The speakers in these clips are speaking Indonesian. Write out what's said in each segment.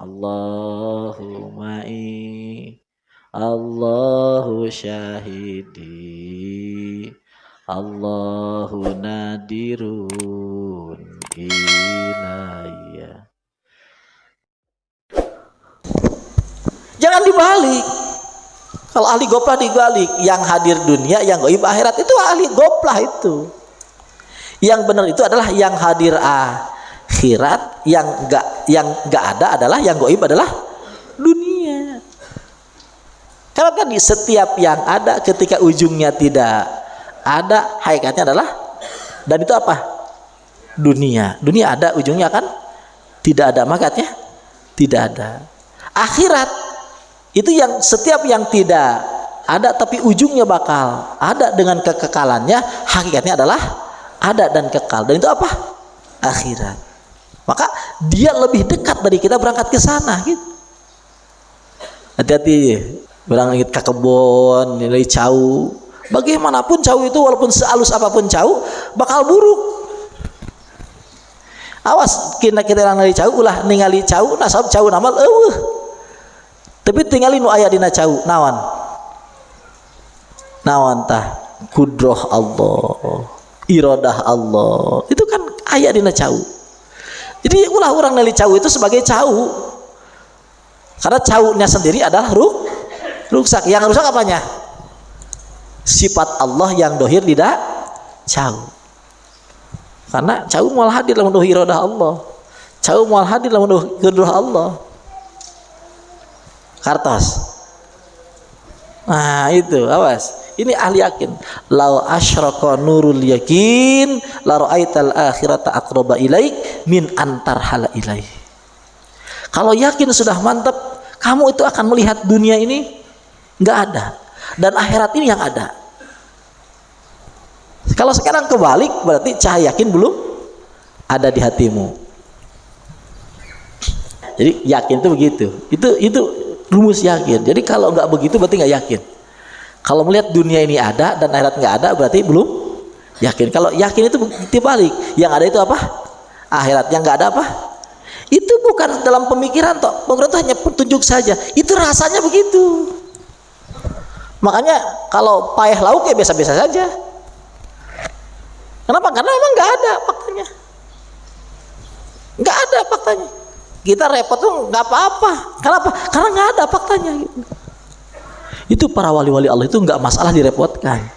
Allahu ma'i, Allahu syahidi, Allahu nadirun ilayya. Jangan dibalik. Kalau ahli goplah dibalik, yang hadir dunia, yang gaib akhirat, itu ahli goplah itu. Yang benar itu adalah yang hadir akhirat, yang enggak ada adalah yang gaib adalah dunia. Karena tadi setiap yang ada ketika ujungnya tidak ada, hakikatnya adalah, dan itu apa? Dunia. Dunia ada, ujungnya kan tidak ada, makanya tidak ada. Akhirat itu yang setiap yang tidak ada tapi ujungnya bakal ada dengan kekekalannya, hakikatnya adalah ada dan kekal. Dan itu apa? Akhirat. Maka dia lebih dekat dari kita berangkat ke sana gitu. Hati-hati berangkat ke kebun, nilai cau. Bagaimanapun cau itu walaupun sehalus apapun cau bakal buruk. Awas kita nilai cau ulah ningali cau nasab cau namal tapi tinggalin nu aya dina cau nawan tah kudroh Allah, iradah Allah, itu kan aya dina cau. Jadi ulah orang nilai cau itu sebagai cau, karena caunya sendiri adalah rusak. Yang rusak apanya? Sifat Allah yang dohir tidak cau. Karena cau mual hadir lamun dohir iradah Allah, cau mual hadir lamun dohir kudroh Allah. Kartos. Nah itu, awas. Ini ahli yakin. Lau asyraka nurul yakin la ra'aital akhirata aqraba ilaik min antar hala ilaih. Kalau yakin sudah mantap, kamu itu akan melihat dunia ini nggak ada dan akhirat ini yang ada. Kalau sekarang kebalik, berarti cahaya yakin belum ada di hatimu. Jadi yakin itu begitu. Itu rumus yakin. Jadi kalau nggak begitu berarti nggak yakin. Kalau melihat dunia ini ada dan akhirat nggak ada berarti belum yakin. Kalau yakin itu dibalik. Yang ada itu apa? Akhirat. Yang nggak ada apa? Itu bukan dalam pemikiran toh. Pemikiran itu hanya petunjuk saja. Itu rasanya begitu. Makanya kalau payah lauk ya biasa-biasa saja. Kenapa? Karena memang nggak ada faktanya. Nggak ada faktanya. Kita repot tuh nggak apa-apa. Kenapa? Karena nggak ada faktanya. Gitu. Itu para wali-wali Allah itu nggak masalah direpotkan.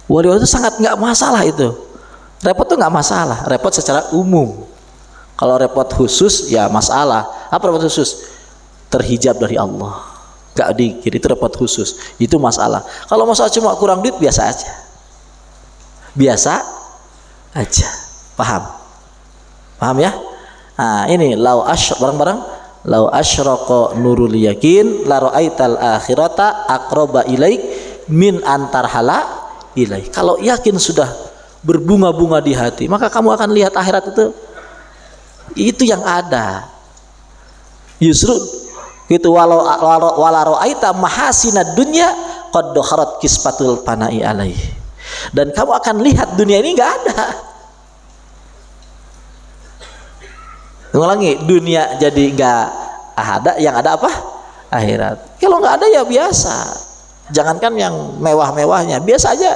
Wali-wali itu sangat nggak masalah itu. Repot tuh nggak masalah. Repot secara umum. Kalau repot khusus ya masalah. Apa repot khusus? Terhijab dari Allah. Nggak dikir itu repot khusus. Itu masalah. Kalau masalah cuma kurang duit biasa aja. Biasa aja. Paham? Paham ya? Nah ini lau bareng-bareng lau asyraka nurul yakin la ra'aital akhirata aqraba ilaik min antar hala ilaik. Kalau yakin sudah berbunga-bunga di hati, maka kamu akan lihat akhirat itu yang ada. Justru gitu walau ra'aita mahasinad dunya qad dakharat kispatul panai alaih. Dan kamu akan lihat dunia ini enggak ada. Ulangi, dunia jadi nggak ada, yang ada apa? Akhirat. Kalau nggak ada ya biasa. Jangankan yang mewah-mewahnya, biasa aja.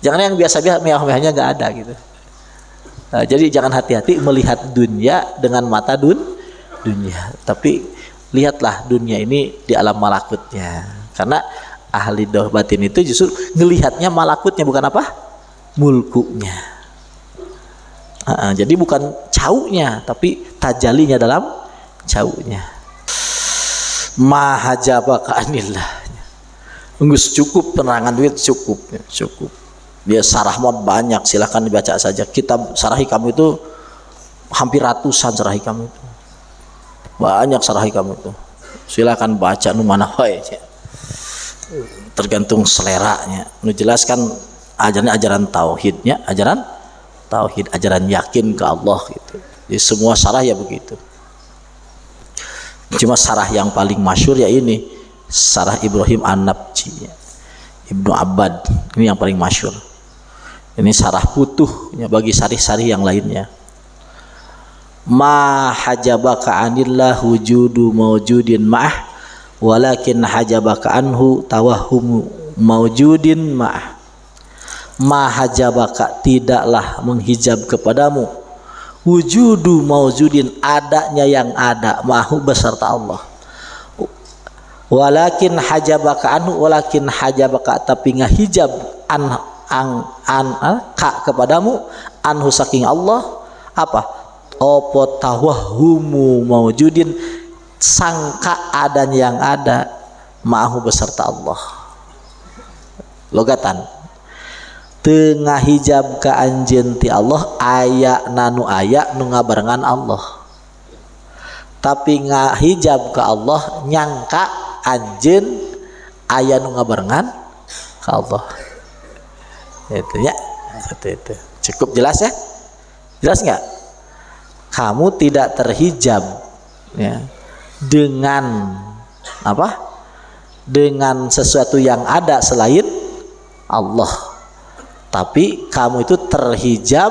Jangan yang biasa-biasa, mewah-mewahnya nggak ada gitu. Nah, jadi jangan hati-hati melihat dunia dengan mata dunia. Tapi lihatlah dunia ini di alam malakutnya. Karena ahli doh batin itu justru ngelihatnya malakutnya, bukan apa? Mulkunya. Jadi bukan caunya tapi tajalinya dalam caunya. Mahajabaka anillah. Enggus cukup penerangan duit cukup. Dia sarah mah banyak, silahkan dibaca saja. Kitab sarah kamu itu hampir ratusan sarah kamu itu. Banyak sarah kamu itu. Silahkan baca nu mana wae. Tergantung seleranya. Nu jelaskan ajaran tauhidnya, ajaran tauhid, ajaran yakin ke Allah gitu. Jadi semua sarah ya begitu. Cuma sarah yang paling masyhur ya ini sarah Ibrahim An-Nabji, Ibnu Abbad, ini yang paling masyhur. Ini sarah putuhnya bagi sarih-sarih yang lainnya. ma hajabaka anillah wujudu mawjudin ma'ah walakin hajabaka anhu tawahhumu mawjudin ma'ah. Ma hajabaka, tidaklah menghijab kepadamu, wujudu mawjudin, adanya yang ada, ma'ahu beserta Allah. Walakin hajabaka anhu, walakin hajabaka, tapi ngahijab ka kepadamu, anhu saking Allah, apa? Opo tawahhumu mawjudin, sangka adanya yang ada, ma'ahu beserta Allah. Logatan tengah hijab ka anjeun ti Allah aya nanu aya nu ngabarengan Allah, tapi ngahijab ka Allah nyangka anjeun aya nu ngabarengan ka Allah. Itu ya, itu cukup jelas ya, jelas nggak? Kamu tidak terhijab ya dengan apa? Dengan sesuatu yang ada selain Allah, tapi kamu itu terhijab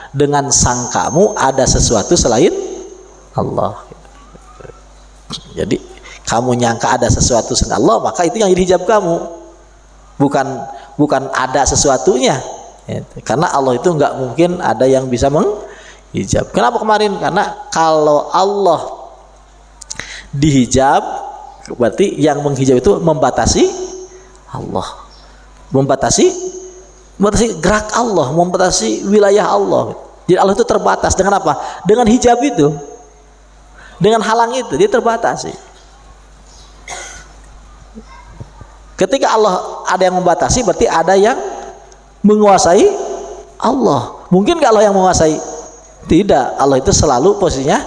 dengan sangkamu ada sesuatu selain Allah. Jadi kamu nyangka ada sesuatu selain Allah, maka itu yang jadi hijab kamu, bukan ada sesuatunya. Karena Allah itu nggak mungkin ada yang bisa menghijab. Kenapa kemarin? Karena kalau Allah dihijab, berarti yang menghijab itu membatasi Allah, membatasi gerak Allah, membatasi wilayah Allah. Jadi Allah itu terbatas dengan apa? Dengan hijab itu, dengan halang itu, dia terbatasi. Ketika Allah ada yang membatasi, berarti ada yang menguasai Allah. Mungkin nggak Allah yang menguasai? Tidak, Allah itu selalu posisinya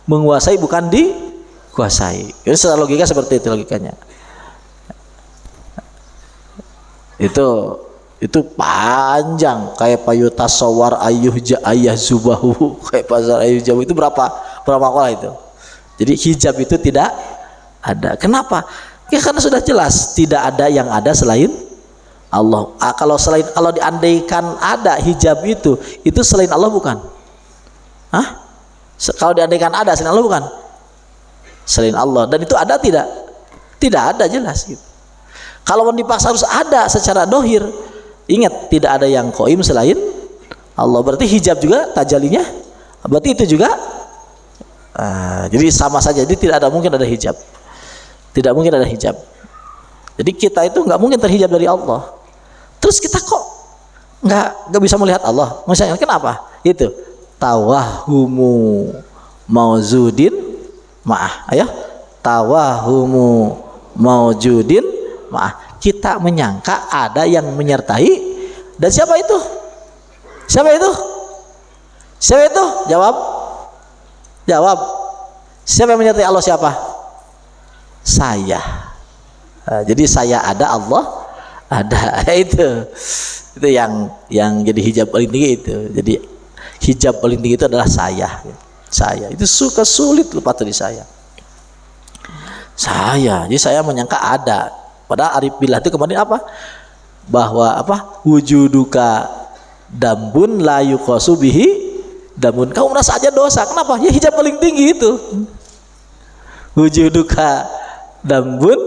menguasai, bukan dikuasai. Jadi secara logika seperti itu logikanya. Itu panjang, kayak payuta sawar ayuh ayah zubahu, kayak pasar ayuh jabu, itu berapa makolah itu. Jadi hijab itu tidak ada. Kenapa? Ya karena sudah jelas tidak ada yang ada selain Allah. Kalau diandaikan ada hijab itu selain Allah bukan? Hah? Kalau diandaikan ada selain Allah bukan? Selain Allah. Dan itu ada tidak? Tidak ada, jelas gitu. Kalau dipaksa harus ada secara dohir, ingat tidak ada yang qaim selain Allah. Berarti hijab juga tajalinya, berarti itu juga jadi sama saja. Jadi tidak ada mungkin ada hijab, tidak mungkin ada hijab. Jadi kita itu nggak mungkin terhijab dari Allah. Terus kita kok nggak bisa melihat Allah? Misalnya kenapa? Itu tawahhumu mawjudin ma'ah. Ayo, tawahhumu mawjudin ma'ah. Kita menyangka ada yang menyertai, dan siapa itu? Siapa itu? Siapa itu? Jawab. Siapa yang menyertai Allah? Siapa? Saya. Jadi saya ada, Allah ada. Itu yang jadi hijab paling tinggi itu. Jadi hijab paling tinggi itu adalah saya. Saya itu suka sulit lepas dari saya. Jadi saya menyangka ada. Padahal arif billah itu kemarin apa? Bahwa apa? Wujuduka dambun la yuqasu bihi dambun. Kamu merasa aja dosa. Kenapa? Ya hijab paling tinggi itu. Wujuduka dambun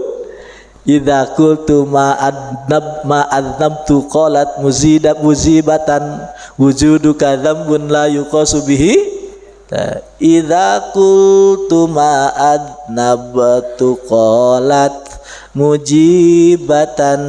idza qultu ma adnabtu qalat muzibatan wujuduka dambun la yuqasu bihi idza qultu ma adnabtu qalat mujibatan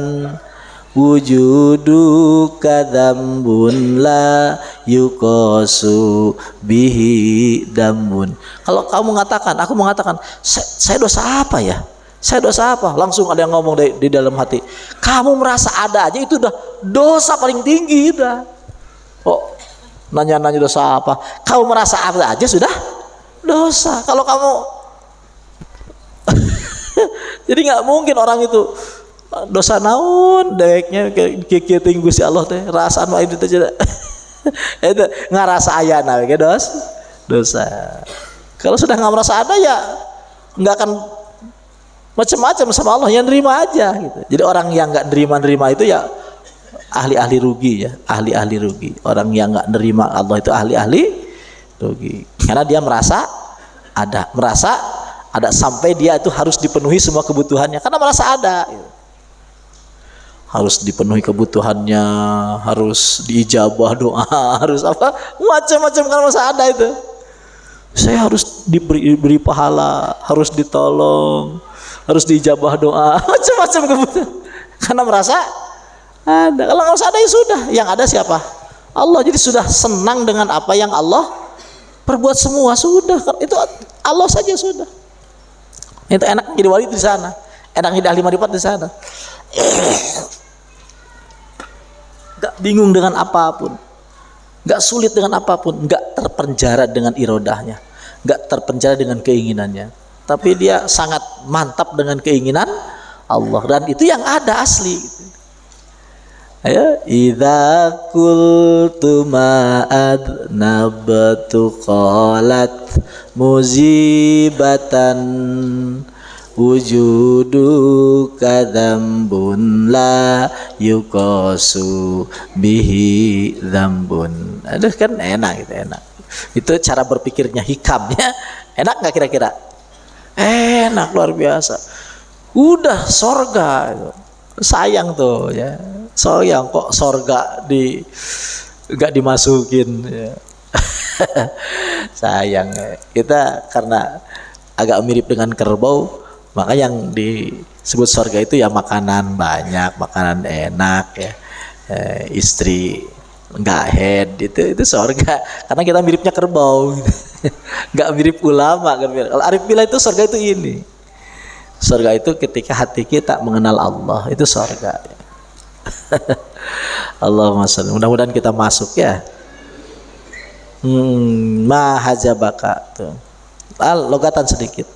wujuduka dzambun la yuqasu bihi dambun. Kalau kamu mengatakan, aku mengatakan, saya dosa apa ya? Saya dosa apa? Langsung ada yang ngomong di dalam hati, kamu merasa ada aja itu udah dosa paling tinggi udah. Oh, nanya-nanya dosa apa? Kamu merasa ada aja sudah dosa. Kalau kamu jadi nggak mungkin orang itu dosa naon deknya kayak tinggu si Allah teh rasaan mah itu aja itu nggak rasa ayana kayak dosa. Kalau sudah nggak merasa ada ya nggak akan macam-macam sama Allah, yang nerima aja gitu. Jadi orang yang nggak nerima itu ya ahli-ahli rugi ya, ahli-ahli rugi. Orang yang nggak nerima Allah itu ahli-ahli rugi. Karena dia merasa ada sampai dia itu harus dipenuhi semua kebutuhannya karena merasa ada. Harus dipenuhi kebutuhannya, harus diijabah doa, harus apa? Macam-macam karena merasa ada itu. Saya harus diberi pahala, harus ditolong, harus diijabah doa, macam-macam kebutuhan. Karena merasa ada. Kalau nggak usah ada ya sudah. Yang ada siapa? Allah. Jadi sudah senang dengan apa yang Allah perbuat semua sudah. Itu Allah saja sudah. Itu enak jadi wali di sana. Enak jadi ahli marifat di sana. Gak bingung dengan apapun, gak sulit dengan apapun, gak terpenjara dengan irodahnya, gak terpenjara dengan keinginannya. Tapi dia sangat mantap dengan keinginan Allah dan itu yang ada asli. Ayo, idza qultu ma adnabtu qalat muzibatan wujudu kadzambun la yuqasu bihi dzambun. Aduh kan enak gitu, enak. Itu cara berpikirnya, hikamnya. Enak nggak kira-kira? Enak luar biasa. Udah sorga itu. Sayang tuh ya. Sayang kok sorga nggak dimasukin ya. Sayang ya. Kita karena agak mirip dengan kerbau, maka yang disebut surga itu ya makanan banyak, makanan enak ya, istri nggak head, itu surga. Karena kita miripnya kerbau, nggak mirip ulama. Kalau arif billah itu surga itu ini. Surga itu ketika hati kita mengenal Allah, itu surga. Allahumma sholli. Mudah-mudahan kita masuk ya. Ma hajabaka tuh. Logatan sedikit.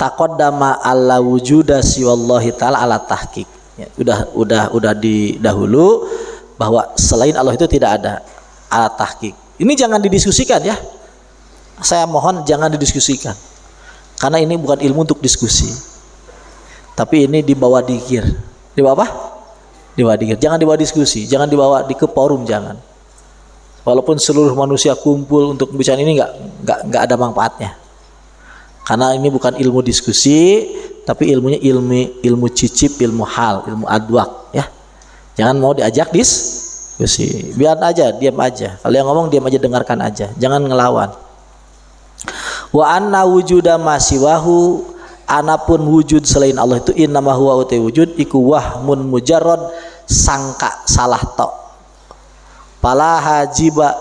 Taqaddama alla wujuda siwallahi ta'ala ala tahqiq. Ya, udah didahulu bahwa selain Allah itu tidak ada, ala tahqiq. Ini jangan didiskusikan ya. Saya mohon jangan didiskusikan. Karena ini bukan ilmu untuk diskusi. Tapi ini dibawa dikir. Dibawa apa? Dibawa dikir. Jangan dibawa diskusi, jangan dibawa ke forum, jangan. Walaupun seluruh manusia kumpul untuk bicara ini nggak ada manfaatnya. Karena ini bukan ilmu diskusi, tapi ilmunya ilmu cicip, ilmu hal, ilmu adwak ya. Jangan mau diajak diskusi. Biar aja, diam aja. Kalau yang ngomong diam aja, dengarkan aja. Jangan ngelawan. Wa anna wujuda ma siwahu, anapun wujud selain Allah itu innama huwa uti wujud iku wahmun mujarrad, sangka salah tok. Pala hajiba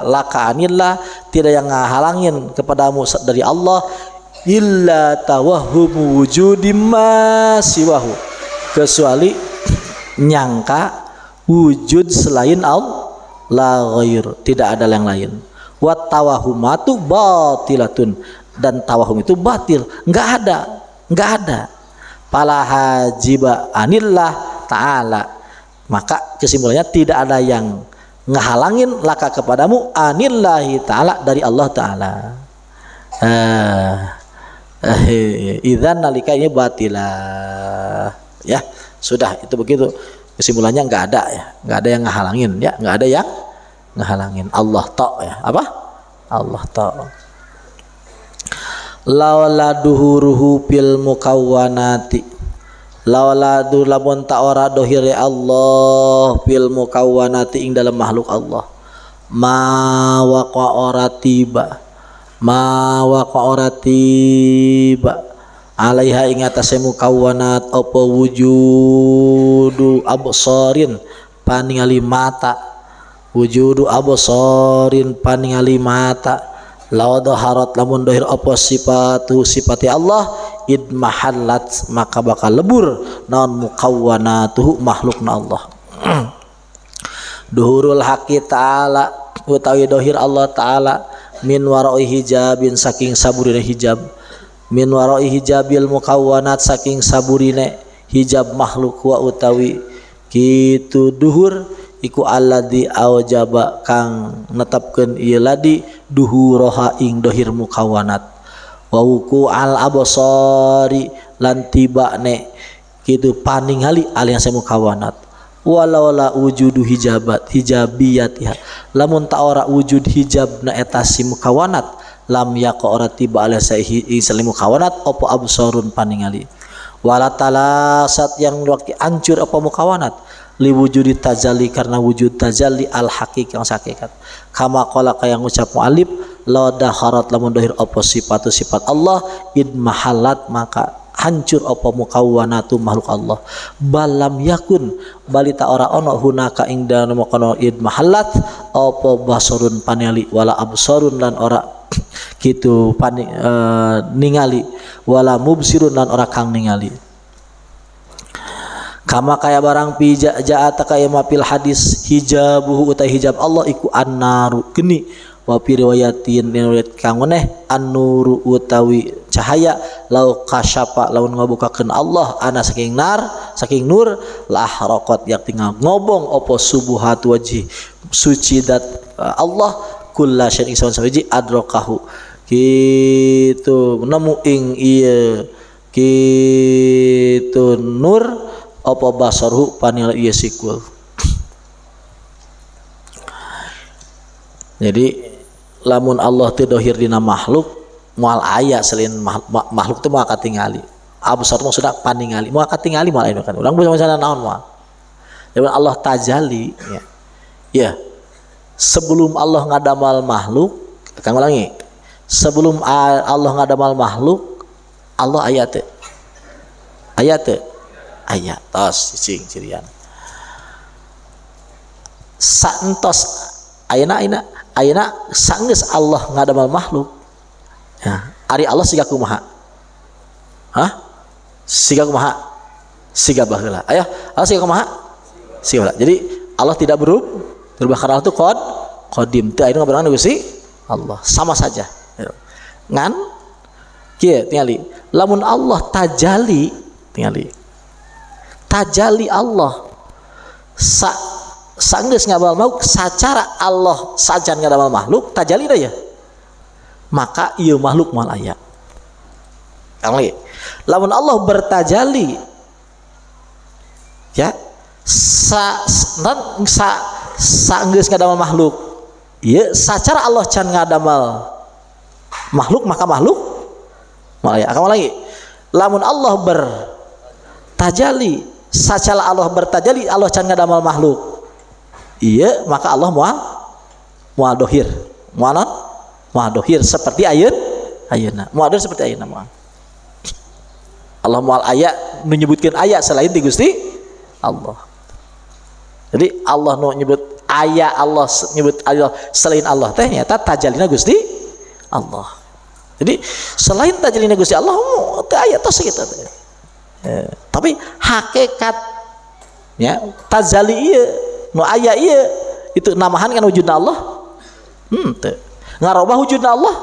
laka anillah, tidak yang ngahalangin kepadamu dari Allah illa tawahhum wujudi ma siwahu, kecuali nyangka wujud selain Allah, la ghair, tidak ada yang lain. Wat tawahumatu batilatun, dan tawahum itu batil, nggak ada. Pala hajiba anillah ta'ala, maka kesimpulannya tidak ada yang ngehalangin laka kepadamu anillahi ta'ala, dari Allah ta'ala. Idzan nalika ini batilah ya, sudah itu begitu kesimpulannya. Nggak ada ya, nggak ada yang ngehalangin ya, nggak ada yang ngehalangin. Allah tok ya, apa? Allah tok. Laula duhuruhu fil mukawwanati, laula du lamun ta ora dohire Allah fil mukawwanati ing dalam makhluk Allah, ma waqa ora tiba alaiha ing atase mukawwanat apa wujudu absarin paningali mata, wujudu absarin paningali mata. Law dhaharat lamun dohir apa sifati Allah id mahallat, maka bakal lebur naon mukawwanatuhu makhlukna Allah. Duhurul haqi ta'ala, utawi dohir Allah ta'ala min warai hijabin, saking saburine hijab, min warai hijabil mukawwanat, saking saburine hijab makhluk, wa utawi kitu duhur iku alladzi aujaba kang netepkeun ieu ladi duhuroha ing dohir mukawwanat, wa wuku al absari lan tibane kitu paningali alias mukawwanat, walau la wujudu hijabiyatiha, lamun ta ora wujud hijabna eta si mukawanat, lam yaqa ora tiba ala salimu kawanat apa absarun paningali, wala talasat yang waktu hancur apa mukawanat li wujudi tajalli karena wujud tajalli al haqiqi yang hakikat, kama qala kaya ngucap mu'alif la dakharat lamun dohir apa sifat Allah id mahallat maka hancur apa mukawanatu makhluk Allah, balam yakun balita ora ono hunaka ing dalem kono id mahallat apa basarun paneli wala absarun lan ora kitu ningali wala mubsirun lan ora kang ningali, kama kaya barang pijaata kaya mapil hadis hijabuhu utai hijab Allah iku annaru geni, wa fi riwayatin riwayat kang meneh an-nuru utawi cahaya, lau kasyafa laun ngabukakeun Allah ana saking nur la haraqat yak tinggal ngobong apa subuhat wajhi suci dat Allah kulla syai'in sawan sawiji adrakahu kitu nemu ing ieu kitu nur apa basarhu panil ieu sikul. Jadi lamun Allah teu dohir dina makhluk moal aya selain makhluk teh moal katingali, absar maksudna paningali moal katingali moal aya kan urang bisa macana naon moal. Jadi Allah tajalli ya sebelum Allah ngadamal makhluk, kang ulangi, sebelum Allah ngadamal makhluk Allah aya teh aya tos cicing cirian santos ayeuna sanggeus Allah ngadamal makhluk ya ari Allah siga kumaha siga siga baheula aya Allah siga kumaha siga baheula. Jadi Allah tidak berubah karena itu qadim teu aya ngaberangan Gusti Allah sama saja ngan kieu tingali lamun Allah tajalli tingali tajalli Allah sanggeus ngadamal makhluk sacara Allah sajan ngadamal makhluk tajalli da ya maka ieu makhluk moal aya. Kang lagi lamun Allah bertajalli ya sanggeus ngadamal makhluk ieu sacara Allah can ngadamal makhluk maka makhluk moal aya. Kang lagi lamun Allah bertajalli sacara Allah bertajalli Allah can ngadamal makhluk iya maka Allah mual dohir mual dohir seperti ayeuna mual dohir seperti ayeuna mual Allah mual aya nu nyebutkeun aya selain di Gusti Allah. Jadi Allah nu nyebut aya Allah nyebut Allah selain Allah teh nyata tajallina Gusti Allah. Jadi selain tajallina Gusti Allah teu aya tos kitu teh. Tapi hakikatnya tajalli ieu nu aya ieu itu namahan kan wujudna Allah henteu ngarobah wujudna Allah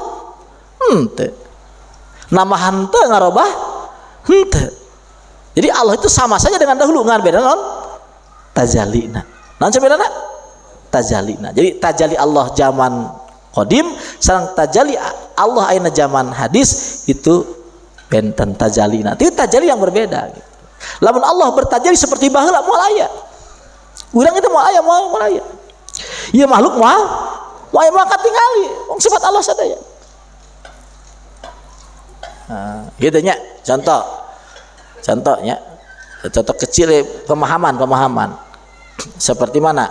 henteu namahan teu ngarobah henteu. Jadi Allah itu sama saja dengan dahulu ngan beda non tajallina naon bedana tajallina. Jadi tajalli Allah zaman qadim sareng tajalli Allah ayeuna zaman hadis itu benten tajallina itu tajalli yang berbeda gitu. Lamun Allah bertajalli seperti baheula moal aya urang itu moal aya moal aya ieu makhluk moal aya maka tingali wong sifat Allah sadaya. Gitu nya contohnya contoh kecil pemahaman seperti mana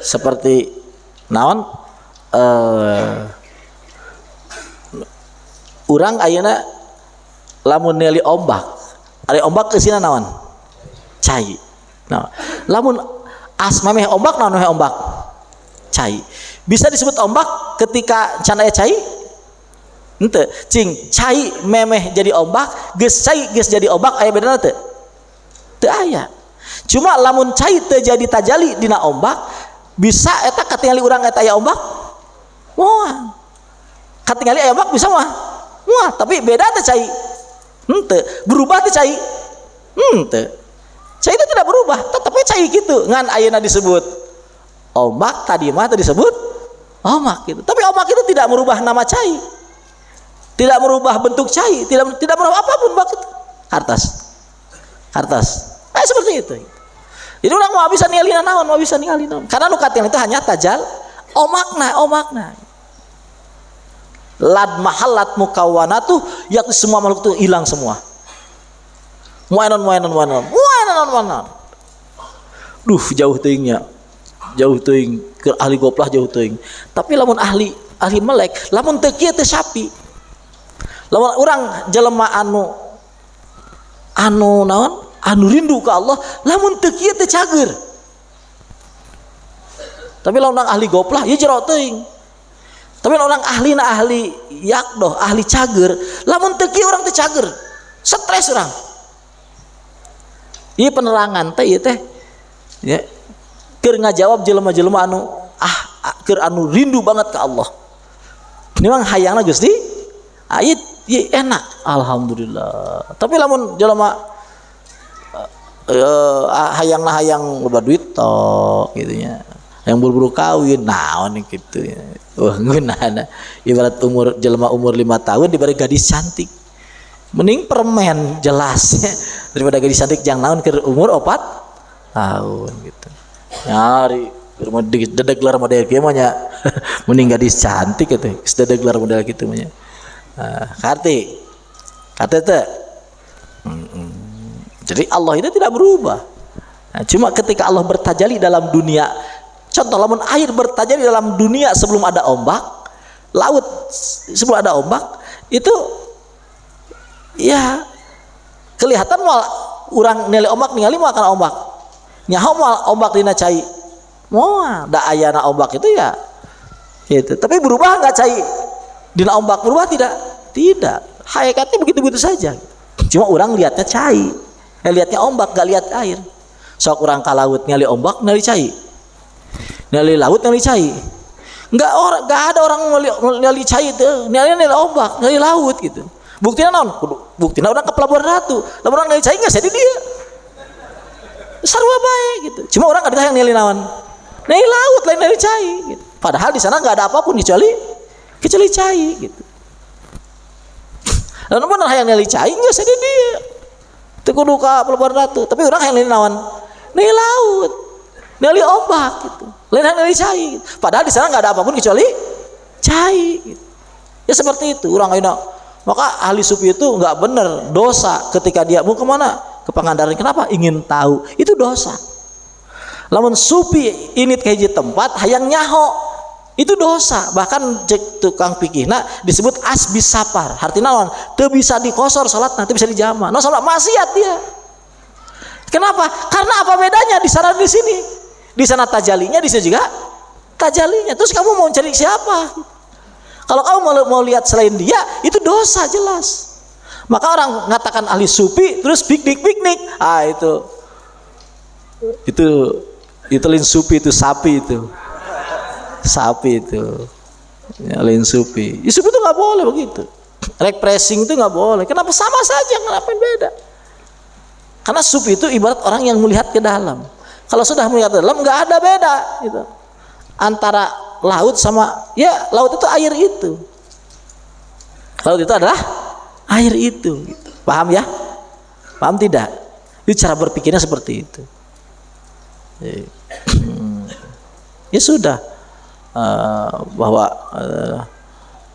seperti naon urang ayeuna lamun neuli ombak ari ombak keusina naon cai nah lamun memeh ombak naon memeh ombak cai bisa disebut ombak ketika can aya cai henteu cing cai memeh jadi ombak geus cai geus jadi ombak aya bedana teu aya. Cuma lamun cai teu jadi tajalli dina ombak bisa eta katingali urang eta aya ombak moal katingali aya ombak bisa moal tapi beda teh cai henteu berubah teh cai henteu cai itu tidak berubah tetapi cai gitu ngan ayeuna disebut ombak tadi mah tadi disebut ombak gitu tapi ombak itu tidak merubah nama cai tidak merubah bentuk cai tidak merubah apapun bak itu hartas seperti itu. Jadi orang mau bisa ningali naon, mau bisa ningali naon. Karena nu katingal itu hanya tajal makna. Lad mahallat mukawwanatu, yakni semua makhluk itu hilang semua. Muainon. Duh, jauh teuingnya. Jauh teuing ke ahli goplah jauh teuing. Tapi lamun ahli melek, lamun teu kieu teu sapi. Lamun urang jelema anu naon? Anu rindu ka Allah, lamun teu kieu teu cager. Tapi lamun orang ahli goplah, ya jero teuing. Tapi orang ahli yakdoh, ahli cager, lamun teu kieu urang teu cager. Stres urang. Ieu penerangan teh ieu teh. Ya. Keur ngajawab jelema-jelema anu keur anu rindu banget ke Allah. Memang hayangna Gusti, ieu enak, alhamdulillah. Tapi lamun jelema hayang loba duit tok gitu nya. Yang buru-buru kawin naon gitu ya. Wah, ngeunana ibarat jelema umur 5 tahun dibari gadis cantik. Mending permen jelasnya daripada gadis cantik jang naon keur umur 4 tahun gitu. Nyari rumah dedeglar model kieu mah nya. Mending gadis cantik gitu. Geus dedeglar model kitu mah nya. Kate teh. Jadi Allah itu tidak berubah. Nah, cuma ketika Allah bertajali dalam dunia, contoh lamun air bertajali dalam dunia sebelum ada ombak, laut sebelum ada ombak, itu ya kelihatan moal urang nilai ombak ningali moal kana ombak. Nyaho moal ombak dina cai. Moal da ayana ombak itu ya gitu. Tapi berubah enggak cai dina ombak? Berubah tidak? Tidak. Hakikatnya begitu-begitu saja. Cuma orang lihatnya cai. Lihatnya ombak, gak lihat air. Sok orang ka laut nyali ombak, nyali cai. Nyali laut, nyali cai. Enggak ada orang nyali cai itu, nyali ombak, nyali laut gitu. Buktinya naon? Buktinya orang ke Pelabuhan Ratu. Lamun orang nyali cai enggak jadi dia. Sarua bae gitu. Cuma orang kadang yang nyali naon? Nyali laut lain nyali cai gitu. Padahal di sana enggak ada apapun kecuali cai gitu. Lalu mana yang nyali cai enggak jadi dia. Teu kudu ka Pelabuhan Ratu, tapi orang yang naon? Nyali laut. Nyali ombak gitu. Lain nyali cai. Gitu. Padahal di sana enggak ada apapun kecuali cai gitu. Ya seperti itu orang ayeuna. Maka ahli sufi itu enggak benar, dosa ketika dia mau kemana? Ke Pangandaran. Kenapa? Ingin tahu. Itu dosa. Lamun sufi ini ke hiji tempat hayang nyaho, itu dosa. Bahkan cek tukang pikihna disebut asbis safar. Artinya naon? Teu bisa dikosor salatna, teu bisa dijama. No salat maksiat dia. Kenapa? Karena apa bedanya di sana di sini? Di sana tajalinya, di sini juga tajalinya. Terus kamu mau cari siapa? Kalau kamu mau lihat selain dia, itu dosa jelas. Maka orang mengatakan ahli sufi terus piknik. Itu lain sufi, itu sapi itu. Sapi itu ya, lain sufi. Ya, sufi itu nggak boleh begitu. Pressing itu nggak boleh. Kenapa? Sama saja, ngapain beda? Karena sufi itu ibarat orang yang melihat ke dalam. Kalau sudah melihat ke dalam nggak ada beda gitu. Antara laut sama ya laut itu air itu. Laut itu adalah air itu. Gitu. Paham ya? Paham tidak? Itu cara berpikirnya seperti itu. Ya sudah. Bahwa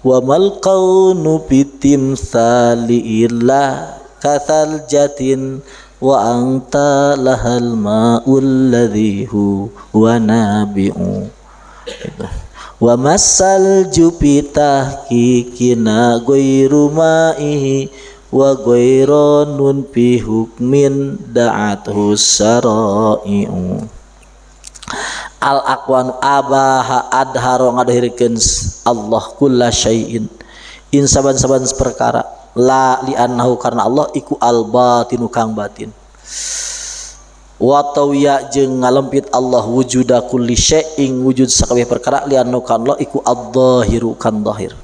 wa mal qaunu bitimsali illa kathal jatin wa anta lahal ma'ul ladhi huwa nabi'u wa masal jupitah kikina ghairu ma'ihi wa ghairanun fi hukmin da'athu syara'i'u al aqwan abaha adharo ngadahirkeun Allah kulla syai'in in saban-saban perkara la li annahu karna Allah iku al batinu kang batin wa tawiya jeung ngalempit Allah wujuda kulli syai'in wujud sakabeh perkara li annahu kan Allah iku adzahiru kan zahir.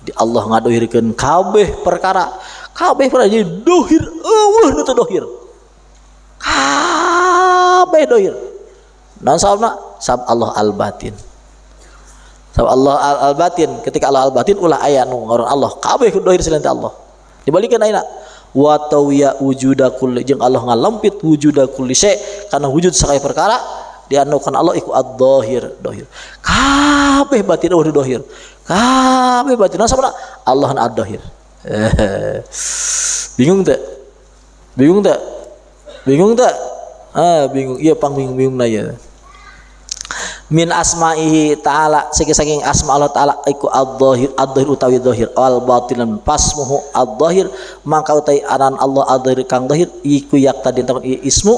Di Allah ngadahirkeun kabeh perkara jadi dohir eueuh nu teu dohir kabeh dohir. Dan sab Allah al-batin. Sab Allah al-batin. Ketika Allah al-batin ulah aya nu ngaran Allah. Kabeh dohir selain Allah. Dibalikan ayeuna wa tawiya wujuda kulli jeung Allah ngalampit wujuda kulli syai kana wujud sakaya perkara dianukan Allah iku ad-dhahir dhahir kabeh batin wah dhahir kabeh batin sama Allah na ad-dhahir. Bingung tak bingung iya pang bingung na ya. Min asma'ihi ta'ala saking asma Allah ta'ala iku ad-dhahir utawi dhahir wal batinan pasmuhu ad-dhahir mangka utai aran Allah ad-dhahir kang dhahir iku yaktadin taman ismu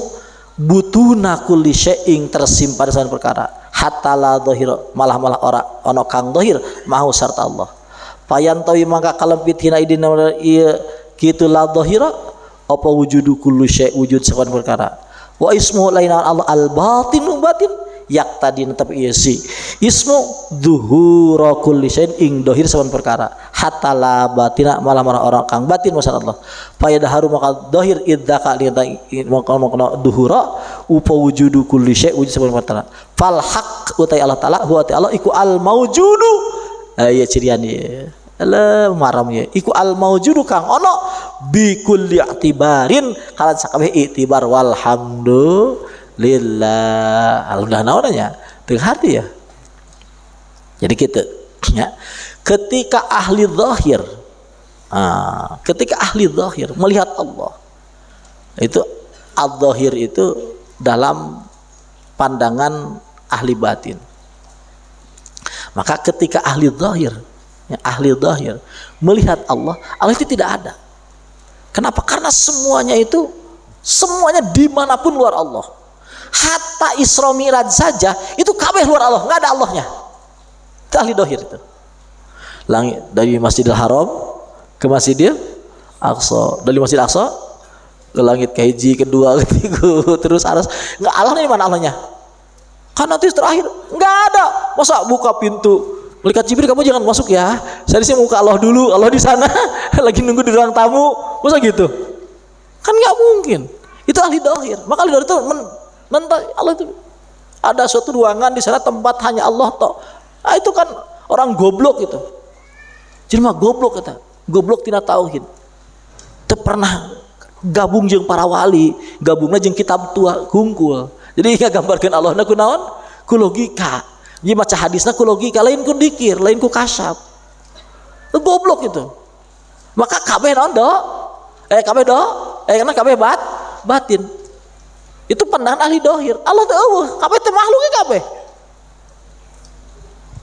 butuna kulli syai'in tersimpan saben perkara hatta la dhahir malah ora ana kang dhahir mahu sarta Allah payantawi mangka kalempit hina idina ieu kitu la dhahira apa wujudu kulli syai' wujud saben perkara wa ismu laina Allah al-batinu batin yak tadi tapi iya si ismu zuhura kulli syai'in ing dohir saban perkara hatta la batina malah orang kang batin masyaallah payadaharu maka dohir idzaka lita maka duhura upa wujudu kulli syai' wujud saban perkara fal haq utai Allah taala huwa ta'ala iku al maujudu ya cirian ya Allah maram ya iku al maujudu kang ono bi kulli i'tibarin kalan sakabeh i'tibar walhamdulillah alhamdulillah naonnya teu hati ya jadi gitu ya ketika ahli zahir melihat Allah itu al-zahir itu dalam pandangan ahli batin maka ketika ahli zahir melihat Allah itu tidak ada. Kenapa? Karena semuanya dimanapun luar Allah. Hatta Isra Mi'raj saja itu kabeh luar Allah, nggak ada Allahnya. Itu ahli dohir itu. Langit dari Masjidil Haram ke Masjidil Aqsa, dari Masjidil Aqsa ke langit kehiji, kedua, ketiga, terus aras. Nggak Allahnya di mana Allahnya? Kan nanti terakhir nggak ada. Masa buka pintu? Malaikat Jibril kamu jangan masuk ya. Saya di sini muka Allah dulu. Allah di sana lagi nunggu di ruang tamu. Masa gitu? Kan nggak mungkin. Itu ahli dohir. Maka ahli dohir itu Allah itu ada suatu ruangan di sana tempat hanya Allah toh. Itu kan orang goblok itu. Jelema goblok kata. Goblok tina tauhid. Teu pernah gabung jeung para wali, gabungna jeung kitab tua hungkul. Jadi ngagambarkeun Allah na kunaon? Ku logika. Dia baca hadisnya ku logika lain ku dikir lain ku kasab itu goblok itu maka kabeh naon do karena kabeh batin itu pandangan ahli dohir Allah teh eueuh kabeh teh makhluk kabeh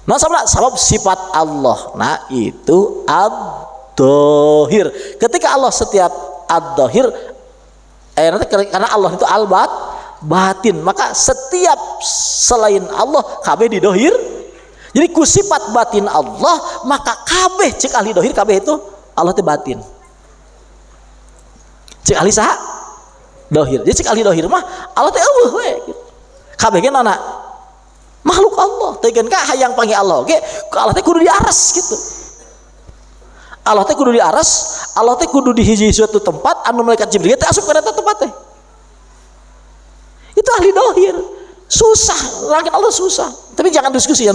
nah sabab sifat Allah nah itu ad-dohir ketika Allah setiap ad-dohir nanti karena Allah itu batin maka setiap selain Allah kabeh di dohir jadi ku sifat batin Allah maka kabeh cek ahli dohir kabeh itu Allah teh batin cek ahli saha dohir jadi cek ahli dohir mah Allah teh eueuh we kabeh ge nana makhluk Allah teukeun ka hayang panggil Allah ge Allah teh kudu diaras gitu Allah teh kudu diaras Allah teh kudu di hiji suatu tempat anu malaikat Jibril teh asup ka eta tempat teh itu ahli dohir susah langit Allah susah tapi jangan diskusi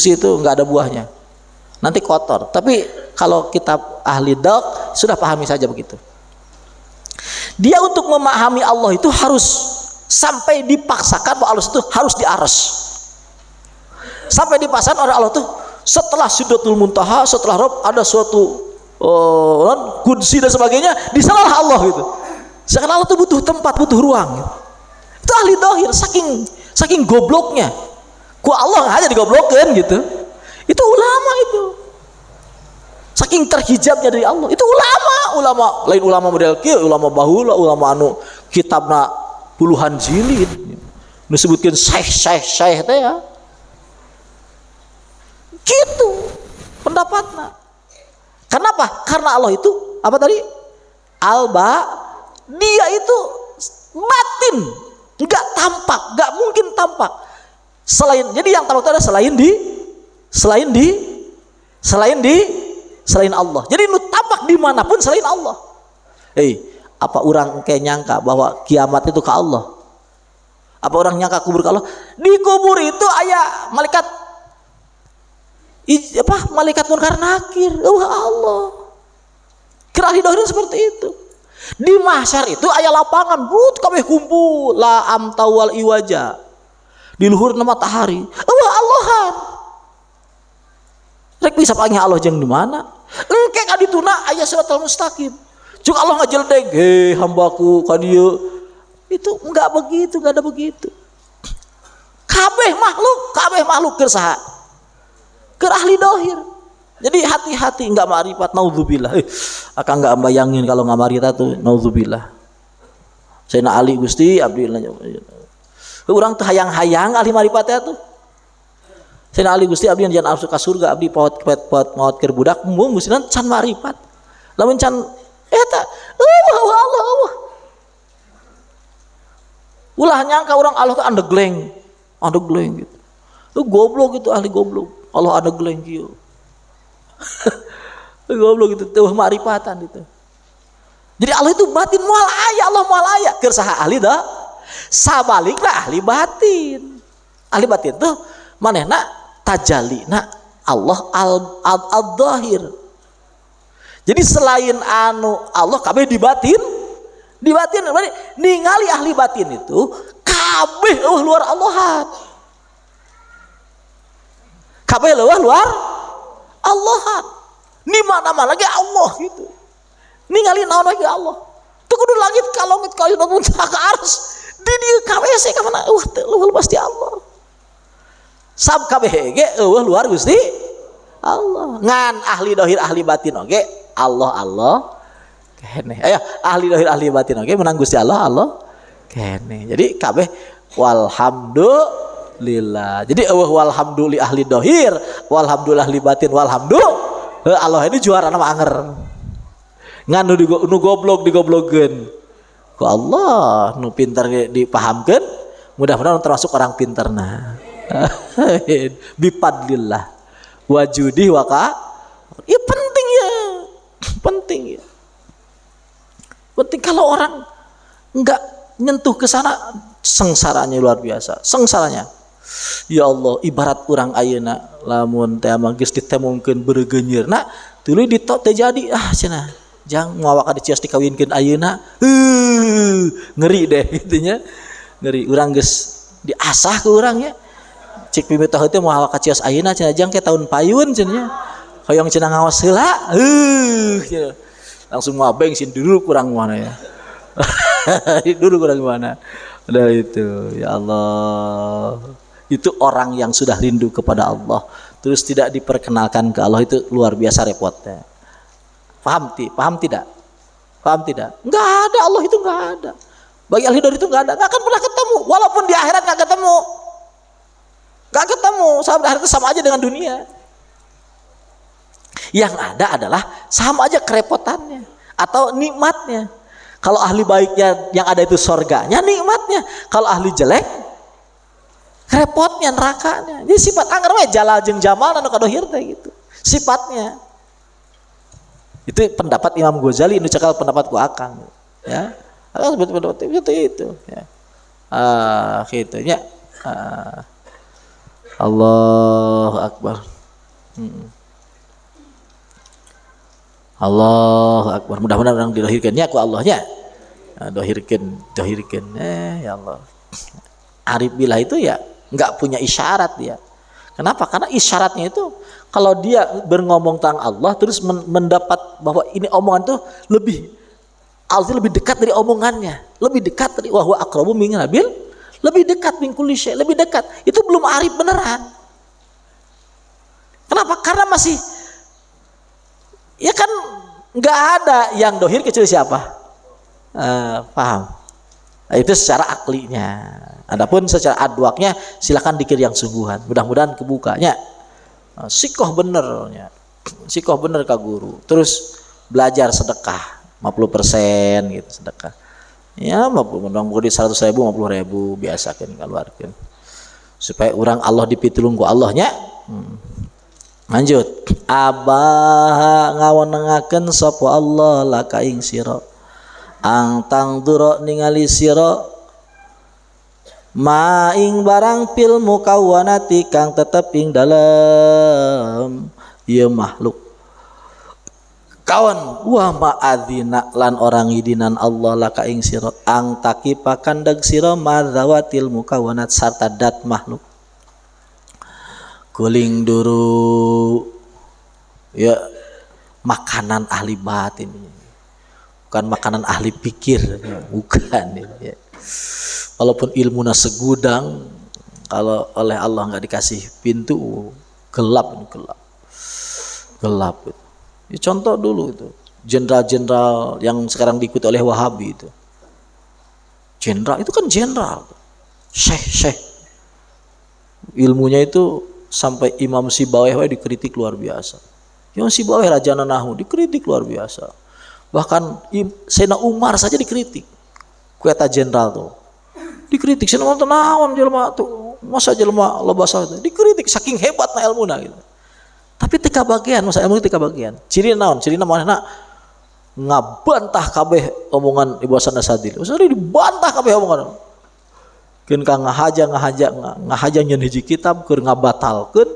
itu nggak ada buahnya nanti kotor tapi kalau kitab ahli dok sudah pahami saja begitu dia untuk memahami Allah itu harus sampai dipaksakan bahwa Allah itu harus diaras sampai dipaksakan oleh Allah itu setelah Sidratul Muntaha setelah Rob ada suatu kursi dan sebagainya di sanalah Allah gitu. Sekarang Allah itu butuh tempat, butuh ruang. Itu ahli dohir, saking gobloknya. Ku Allah aja digoblokin gitu. Itu ulama itu. Saking terhijabnya dari Allah. Itu ulama lain ulama model kieu, ulama bahula, ulama anu kitabna puluhan jilid. Disebutkan syekh teh ya. Gitu pendapatnya. Kenapa? Karena Allah itu apa tadi? Dia itu batin, nggak tampak, nggak mungkin tampak. Jadi yang tampak itu ada selain Allah. Jadi nu tampak dimanapun selain Allah. Apa orang kayak nyangka bahwa kiamat itu ke Allah? Apa orang nyangka kubur ke Allah? Di kubur itu ayah malaikat munkar nakir, Allah. Kira ahli dohir seperti itu. Di mahsyar itu aya lapangan, but kabeh kumpul la amtawal iwaja. Di luhurna matahari. Wah Allahan. Rek bisa panggil Allah jeung di mana? Engke ka dituna aya siratal mustaqim. Cuk Allah ngajeldeg, "Hei hambaku ka dieu." Itu enggak begitu, enggak ada begitu. Kabeh makhluk keur saha? Keur ahli dohir. Jadi hati-hati enggak ma'rifat, naudzubillah. Akang enggak bayangin kalau enggak ma'rifat tuh naudzubillah. Sayyidina Ali Gusti abdi urang teu hayang-hayang ahli ma'rifat tuh. Sayyidina Ali Gusti abdi jangan asup ka surga abdi paut maot keur budak mumpung Gustina can ma'rifat. Lamun can eta Allah. Ulah nyangka orang Allah tuh andegleng gitu. Lu goblok gitu, ahli goblok. Allah andegleng kieu. Goblok gitu, tuh ma'rifatan itu. Jadi Allah itu batin moal aya, Allah moal aya. Keur saha ahli dah? Sabalikna ahli batin. Ahli batin tuh manehna tajallina Allah al-dhahir. Jadi selain anu Allah kabeh di batin berarti ningali ahli batin itu kabeh luar Allahan. Kabeh luar Allahan. Ni mana lagi Allah gitu. Ningali naon lagi Allah. Teu kudu langit ka langit ka ka ars. Di dieu kabeh se ka mana? Luar pasti Allah. Sab kabeh ge luar Gusti Allah. Ngan ahli dohir ahli batin oge Allah kene. Ayo ahli dohir ahli batin oge menang Gusti Allah kene. Jadi kabeh walhamdulillah. Jadi walhamdulillah ahli dohir, walhamdulillah ahli batin, walhamdulillah Allah ini juara nama anger. Ngan nu goblok digoblokeun ku Allah, nu pintar dipahamkeun, mudah-mudahan termasuk orang pintarna. Bipadlillah wajudi waka. Ya penting ya. Penting kalau orang enggak nyentuh ke sana, sengsaranya luar biasa. Sengsaranya. Ya Allah, ibarat urang ayeuna lamun teh manggeus ditemungkeun beureugeunyeurna, tuluy ditok teh jadi cenah. Jang moal ka dicios dikawinkeun ayeuna. Ngeri deh gitunya. Ngeri urang geus diasah ke urang ya. Cik pimitoh teh moal ka cios ayeuna cenah jang ke tahun payun cenah. Hoyong cenah ngawas heula. Langsung ngabeng sin dulu kurang mana ya. Dulu kurang mana. Udah itu, ya Allah. Itu orang yang sudah rindu kepada Allah terus tidak diperkenalkan ke Allah, itu luar biasa repotnya. Paham tidak? Enggak ada, Allah itu enggak ada. Bagi ahli dohir itu enggak ada, enggak akan pernah ketemu. Walaupun di akhirat enggak ketemu. Sama akhirat itu sama aja dengan dunia. Yang ada adalah sama aja kerepotannya atau nikmatnya. Kalau ahli baiknya yang ada itu surganya, nikmatnya. Kalau ahli jelek, repotnya, nerakanya. Jadi sifat anger we jalal jeung jamal anu kadohir teh gitu. Sifatnya. Itu pendapat Imam Ghazali, nu cakal pendapat ku akang ya. Akang pendapat itu ya. Gitu nya. Allahu Akbar. Allahu Akbar. Mudah-mudahan orang didohirkannya ku Allahnya. Dohirkan. Ya Allah. Arif billah itu ya nggak punya isyarat dia. Kenapa? Karena isyaratnya itu kalau dia berngomong tentang Allah terus mendapat bahwa ini omongan itu lebih dekat dari omongannya, lebih dekat dari wahwa aqrabu min habil, lebih dekat min kulli syai', lebih dekat. Itu belum arif beneran. Kenapa? Karena masih ya kan nggak ada yang dohir kecuali siapa? Paham? Nah, itu secara aklinya. Adapun secara adwaknya silakan dikir yang sungguhan. Mudah-mudahan kebukanya. Sikoh benernya. Sikoh bener ka guru. Terus belajar sedekah 50% gitu sedekah. Ya 50 di 100.000 50.000 biasakeun kaluarkeun. Supaya orang Allah dipitulung ku Allahnya. Lanjut. Abah ngawenengakeun sapa Allah laka ing sira. Angtang duro ningali sira maing barang pil mukawwanati kang tetep ing dalem ieu makhluk kawan wa ma'adzina lan orang idinan Allah laka ing sira ang takipa kandeg sira madzawatil mukawanat sarta dat makhluk guling duru ya makanan ahli batin, bukan makanan ahli pikir, bukan ya. Walaupun ilmunya segudang, kalau oleh Allah nggak dikasih pintu, gelap. Ya, contoh dulu itu jenderal-jenderal yang sekarang diikuti oleh Wahabi itu. Jenderal itu kan jenderal, syekh. Ilmunya itu sampai Imam Sibawayh dikritik luar biasa. Imam Sibawayh Raja Nahu dikritik luar biasa. Bahkan Sayyidina Umar saja dikritik. Kueta jenderal tuh dikritik. Sayyidina Umar naon jelema tuh, masa jelema loba itu dikritik saking hebatna ilmuna gitu. Tapi tika bagian, masa ilmu tika bagian. Ciri naon? Ciri mana ngabantah kabeh omongan Ibu Hasan Asadili. Usari dibantah kabeh omongan. Keun ka ngahaja nyeun hiji kitab keur ngabatalkeun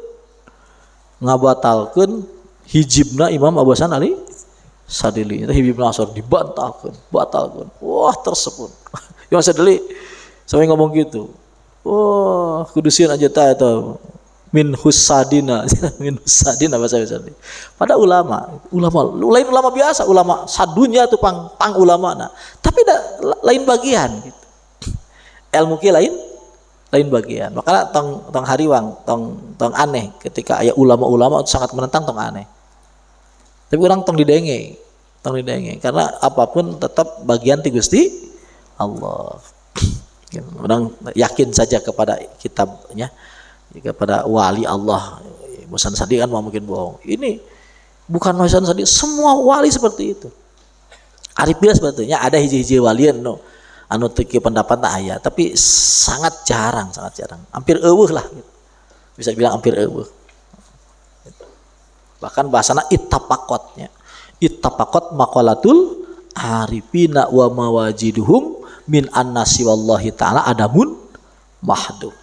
hijibna Imam Abu Hasan Ali Sadili. Itu hijibna asor batalkeun. Wah, tersebut. Imam Sadili sampai ngomong gitu. Wah, kudusin aja ta eta. Min husadina bahasa Indonesia. Pada ulama lain ulama biasa, ulama sadunya tuh pang ulama nah. Tapi lain bagian gitu. Ilmu ki lain bagian. Makanya tong hariwang, tong aneh ketika aya ulama-ulama itu sangat menentang tong aneh. Tapi orang tong didenge karena apapun tetap bagian ti Gusti Allah. Orang yakin saja kepada kitabnya, kepada wali Allah. Hasan Sadi kan mau mungkin bohong. Ini bukan Hasan Sadi, semua wali seperti itu. Arifin sebetulnya ada hiji-hiji walian anu teu pendapat aya, tapi sangat jarang. Hampir eueuh lah gitu. Bisa bilang hampir eueuh. Bahkan bahasana ittafaqatnya. Ittafaqat maqalatul arifina wa mawajiduhum min annasi wallahi ta'ala adamun mahdud.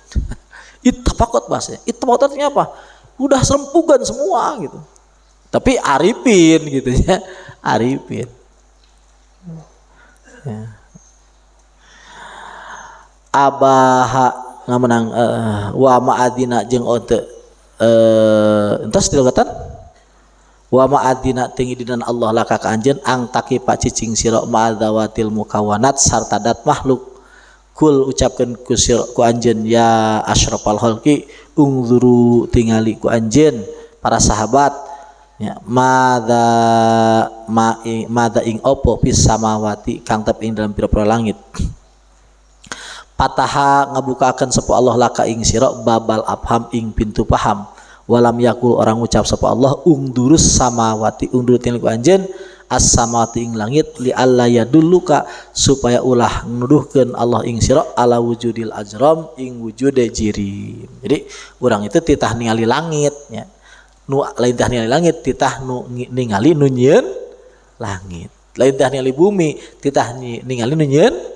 Ittafaqat bahasanya. Ittafaqat artinya apa? Udah serempugan semua gitu. Tapi arifin gitu ya. Arifin. Ya. Abaha ngamenang wa ma'adina jeung ote entas dilogatan wa ma'adina tingidinan Allah laka ka anjeun ang takipa cicing sira ma'adzawatil mukawanat sarta dat makhluk kul ucapkeun ku anjeun ya asyrafal khalqi ungzuru tingali ku anjeun para sahabat ya madza ing opo fis samawati kang tep ing dalam pira-pira langit. Pataha ngabukakeun sapa Allah laka ing sira babal afham ing pintu paham. Walam yakul orang ucap sapa Allah ungdurus samawati undur tinggal ku anjeun as-samawati ing langit li alla yadulluka supaya ulah nuduhkeun Allah ing sira ala wujudil ajram ing wujude jirim. Jadi urang itu titah ningali langit nya. Nu lain tah ningali langit titah nu ningali nu nyieun langit. Lain tah ningali bumi titah ningali nu nyieun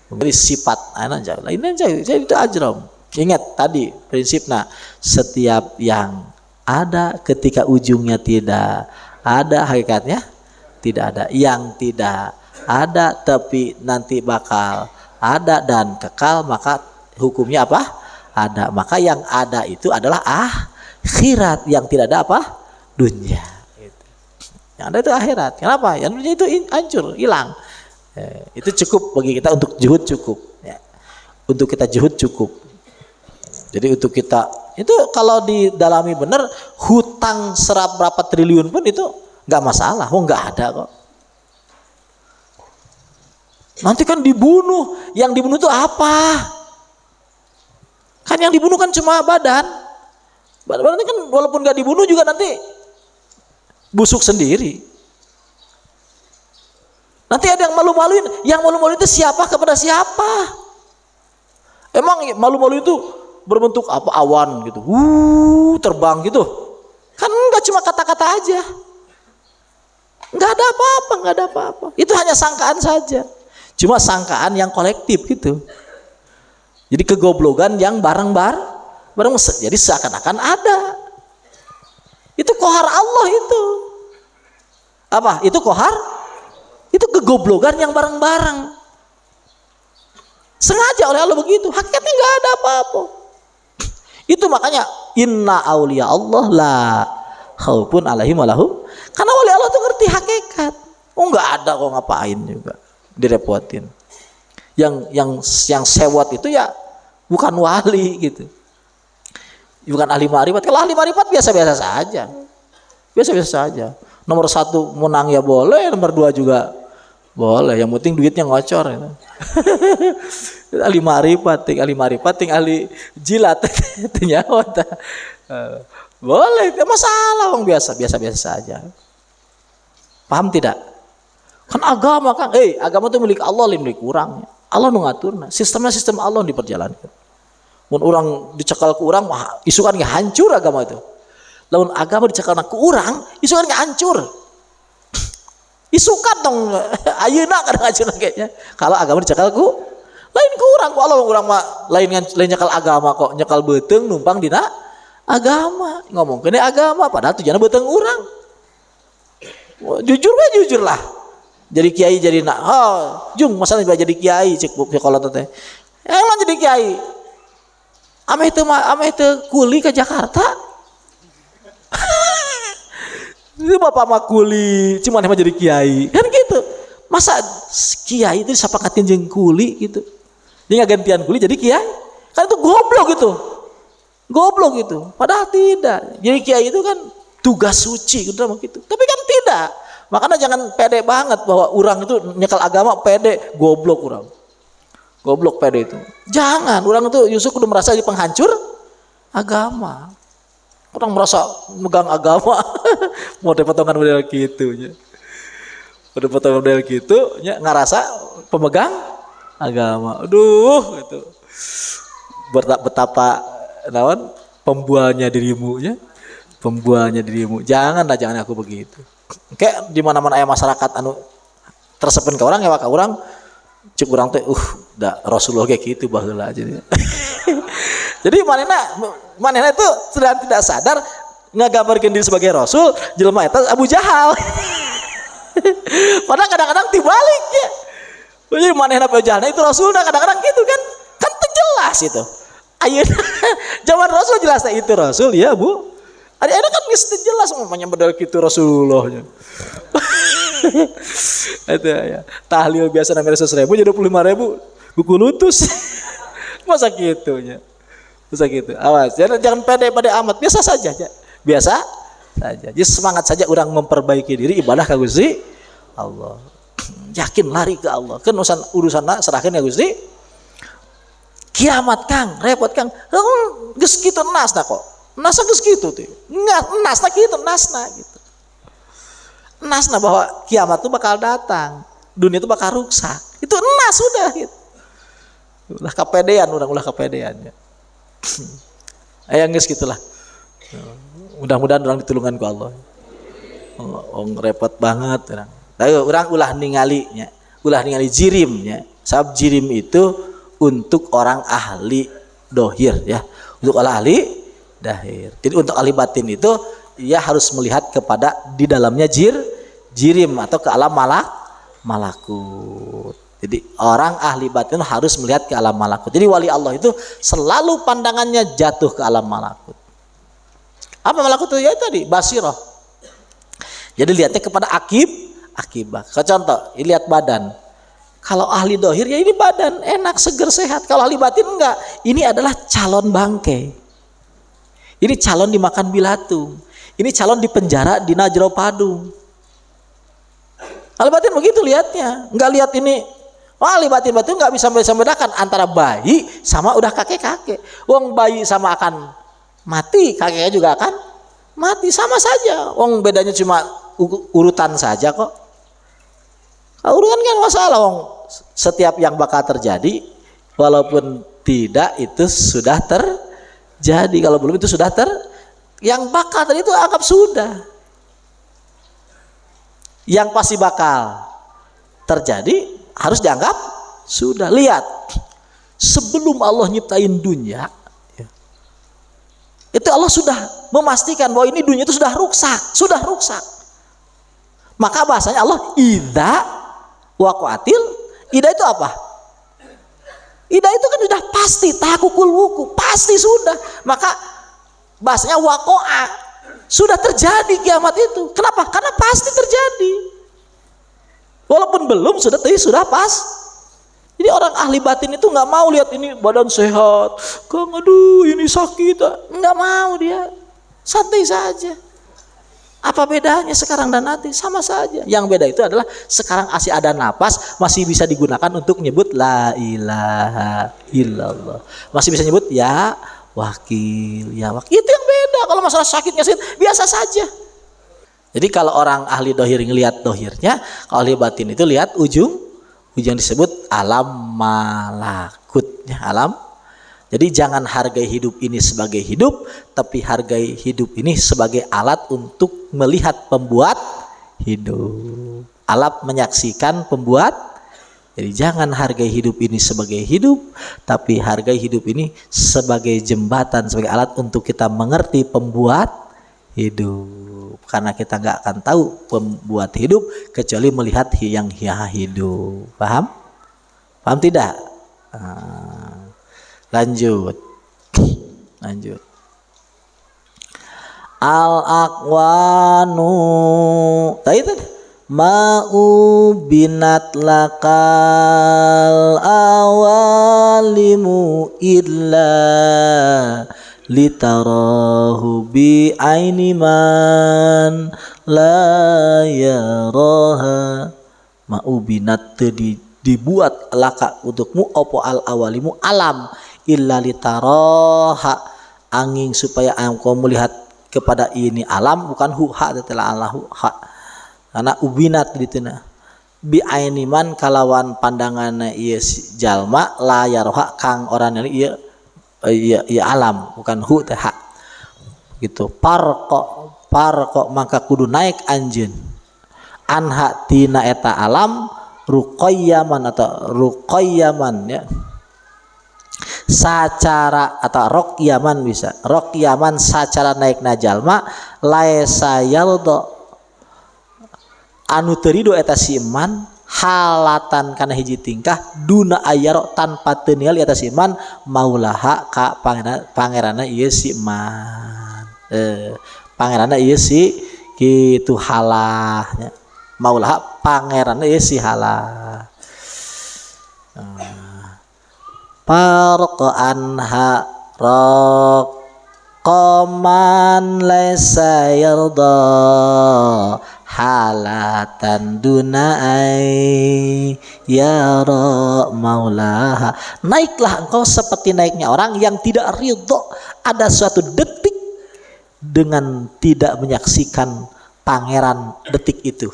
beri sifat anak jauh lainnya jauh jadi itu ajram. Ingat tadi prinsipnya setiap yang ada ketika ujungnya tidak ada hakikatnya tidak ada, yang tidak ada tapi nanti bakal ada dan kekal maka hukumnya apa? Ada. Maka yang ada itu adalah akhirat, yang tidak ada apa? Dunia. Yang ada itu akhirat. Kenapa? Yang dunia itu hancur, hilang. Itu cukup bagi kita untuk juhud cukup ya. Untuk kita juhud cukup. Jadi untuk kita itu kalau didalami benar hutang serap berapa triliun pun itu nggak masalah. Oh nggak ada kok. Nanti kan dibunuh. Yang dibunuh itu apa? Kan yang dibunuh kan cuma badan. Badan kan walaupun nggak dibunuh juga nanti busuk sendiri. Nanti ada yang malu-maluin. Yang malu-maluin itu siapa kepada siapa? Emang malu-maluin itu berbentuk apa? Awan gitu. Terbang gitu. Kan enggak cuma kata-kata aja. Enggak ada apa-apa. Itu hanya sangkaan saja. Cuma sangkaan yang kolektif gitu. Jadi kegoblogan yang bareng-bareng. Jadi seakan-akan ada. Itu kohar Allah itu. Apa? Itu kohar? Itu kegoblokan yang bareng-bareng. Sengaja oleh Allah begitu. Hakikatnya nggak ada apa-apa. Itu makanya inna auliya Allah la khaufun alaihim walahum. Karena wali Allah tuh ngerti hakikat. Oh nggak ada kok, ngapain juga direpotin. Yang sewot itu ya bukan wali gitu. Bukan ahli marifat. Kalau ahli marifat biasa-biasa saja. Biasa-biasa saja. Nomor 1 menang ya boleh, nomor 2 juga boleh. Yang penting duitnya ngocor. Gitu. Ahli marifat, ting ahli jilat, nyawa. Boleh, tidak masalah, orang biasa saja. Paham tidak? Kan agama kan, agama itu milik Allah, milik kurang. Allah mengaturnya. Sistemnya sistem Allah diperjalankan. Mun orang dicekal ke orang, isu kan nggak hancur agama itu. Lawan agama dicekal ke orang, isu kan nggak hancur. Isukan dong, ayeuna kadang hancur kayaknya. Kalau agama dicekal ku, lain ku orang, ku Allah orang mah lain nyekal agama kok, nyekal beteng numpang dina agama. Ngomong kene agama, padahal tujuannya beteng orang. Jujur lah. Jadi kiai jadi jung masalah jadi kiai cek sekolah teh. Emang jadi kiai. Ameh teu kuli ke Jakarta. Ini bapak mah kuli, cuman emang jadi kiai. Kan gitu. Masa kiai itu disepakatin jeung kuli gitu. Dia nggak gantian kuli jadi kiai. Kan itu goblok gitu. Goblok gitu. Padahal tidak. Jadi kiai itu kan tugas suci gitu begitu. Tapi kan tidak. Makanya jangan pede banget bahwa orang itu nyekal agama pede, goblok orang. Goblok pede itu. Jangan, orang itu justru udah merasa di penghancur agama. Orang merasa megang agama. Mau ada potongan model gitu nya. Ada potongan model gitu nya ngerasa pemegang agama. Aduh, itu. Betapa naon pembualnya dirimu nya. Pembualnya dirimu. Jangan aku begitu. Kayak di mana-mana aya masyarakat anu tersepen ke orang ya ka orang cek urang teh da Rasulullah kayak gitu baheula jadi. Jadi manehna itu sudah tidak sadar ngagambarkeun diri sebagai rasul, jelema eta Abu Jahal. Padahal kadang-kadang dibalik ya. Jadi manehna Abu Jahal itu rasulna kadang-kadang gitu kan. Kan itu jelas itu. Ayeuna zaman Rasul jelas itu rasul ya, Bu. Ada kan geus jelas umpamanya bedal kitu Rasulullahnya. Itu ya. Tahlil biasa namanya 100.000 jadi 25.000 buku lutus. Masa gitunya. Masa gitu. Awas, jangan pede amat, biasa saja. Biasa saja. Jadi semangat saja orang memperbaiki diri ibadah ka Gusti Allah. Yakin lari ke Allah. Kan urusanna serahkeun ka Gusti. Kiamat Kang, repot Kang. Geus kitu nasna kok. Nasna geus kitu teh. Nasna kitu, nasna gitu. Nasna bahwa kiamat itu bakal datang. Dunia itu bakal rusak. Itu nas sudah gitu. Ulah kapedean ulah kapedean ya. Aya geus gitulah. Mudah-mudahan orang ditulungan ku Allah. Repot banget orang. Tapi orang ulah ningali nya. Ulah ningali jirim nya. Sabab jirim itu untuk orang ahli dohir ya. Untuk orang ahli dahir. Jadi untuk ahli batin itu ia harus melihat kepada di dalamnya jirim atau ke alam malakut. Jadi orang ahli batin harus melihat ke alam malakut. Jadi wali Allah itu selalu pandangannya jatuh ke alam malakut. Apa malakut itu? Ya tadi basirah. Jadi lihatnya kepada akibah. Contoh, lihat badan. Kalau ahli dohir ya ini badan enak, seger, sehat. Kalau ahli batin enggak. Ini adalah calon bangkai. Ini calon dimakan bilatung. Ini calon dipenjara di Najro Padung. Ahli batin begitu lihatnya. Enggak lihat ini. Ahli batin enggak bisa membedakan antara bayi sama udah kakek-kakek. Wong bayi sama akan mati, kakeknya juga akan mati, sama saja. Wong bedanya cuma urutan saja kok. Urutan kan masalah wong. Setiap yang bakal terjadi walaupun tidak itu sudah terjadi. Kalau belum itu sudah yang bakal tadi itu anggap sudah. Yang pasti bakal terjadi harus dianggap sudah. Lihat, sebelum Allah nyiptain dunia, itu Allah sudah memastikan bahwa ini dunia itu sudah rusak. Maka bahasanya Allah idza waqatil. Idza itu apa? Idza itu kan sudah pasti, tahaqququl wuqu, pasti sudah. Maka bahasanya waqa'a, sudah terjadi kiamat itu. Kenapa? Karena pasti terjadi. Walaupun belum sudah pas. Jadi orang ahli batin itu nggak mau lihat ini badan sehat, Kang, aduh ini sakit, nggak mau dia, santai saja. Apa bedanya sekarang dan nanti? Sama saja. Yang beda itu adalah sekarang masih ada napas, masih bisa digunakan untuk nyebut la ilaha illallah, masih bisa nyebut ya wakil, ya wakil. Itu yang beda. Kalau masalah sakitnya biasa saja. Jadi kalau orang ahli dohir ngelihat dohirnya, kalau ahli batin itu lihat ujung yang disebut alam malakutnya, alam. Jadi jangan hargai hidup ini sebagai hidup, tapi hargai hidup ini sebagai alat untuk melihat pembuat hidup, alat menyaksikan pembuat. Jadi jangan hargai hidup ini sebagai hidup, tapi hargai hidup ini sebagai jembatan, sebagai alat untuk kita mengerti pembuat hidup. Karena kita nggak akan tahu pembuat hidup kecuali melihat yang hidup. Paham? Paham tidak? Lanjut. Al-aqwanu tadi ma'u binat lakal awalimu illa litarahu bi aini man la yaraha. Ma'ubinat dibuat laka untukmu opo al awalimu alam illa litaraha angin supaya engkau melihat kepada ini alam, bukan huha telah Allahu ha. Karena ubinat dituna bi aini man kalawan pandangan ieu jalma la yaraha kang orang ieu ya alam, bukan hu teh hak gitu. Parko maka kudu naik anjeun anha tina eta alam ruqayyaman atau ruqayyaman ya, sacara atau raqyaman, bisa raqyaman sacara naik jalma laisa yaldo anu terido eta si iman halatan kana hiji tingkah duna ayaro tanpa teu ningali eta si iman maulaha ka pangeranna ieu si iman. Pangeranna ieu si kitu halahnya, maulaha pangeranna ieu si halah. Parqa anha raqaman laisa yarda halatan dunai ya maulaha. Naiklah engkau seperti naiknya orang yang tidak ridho ada suatu detik dengan tidak menyaksikan pangeran detik itu.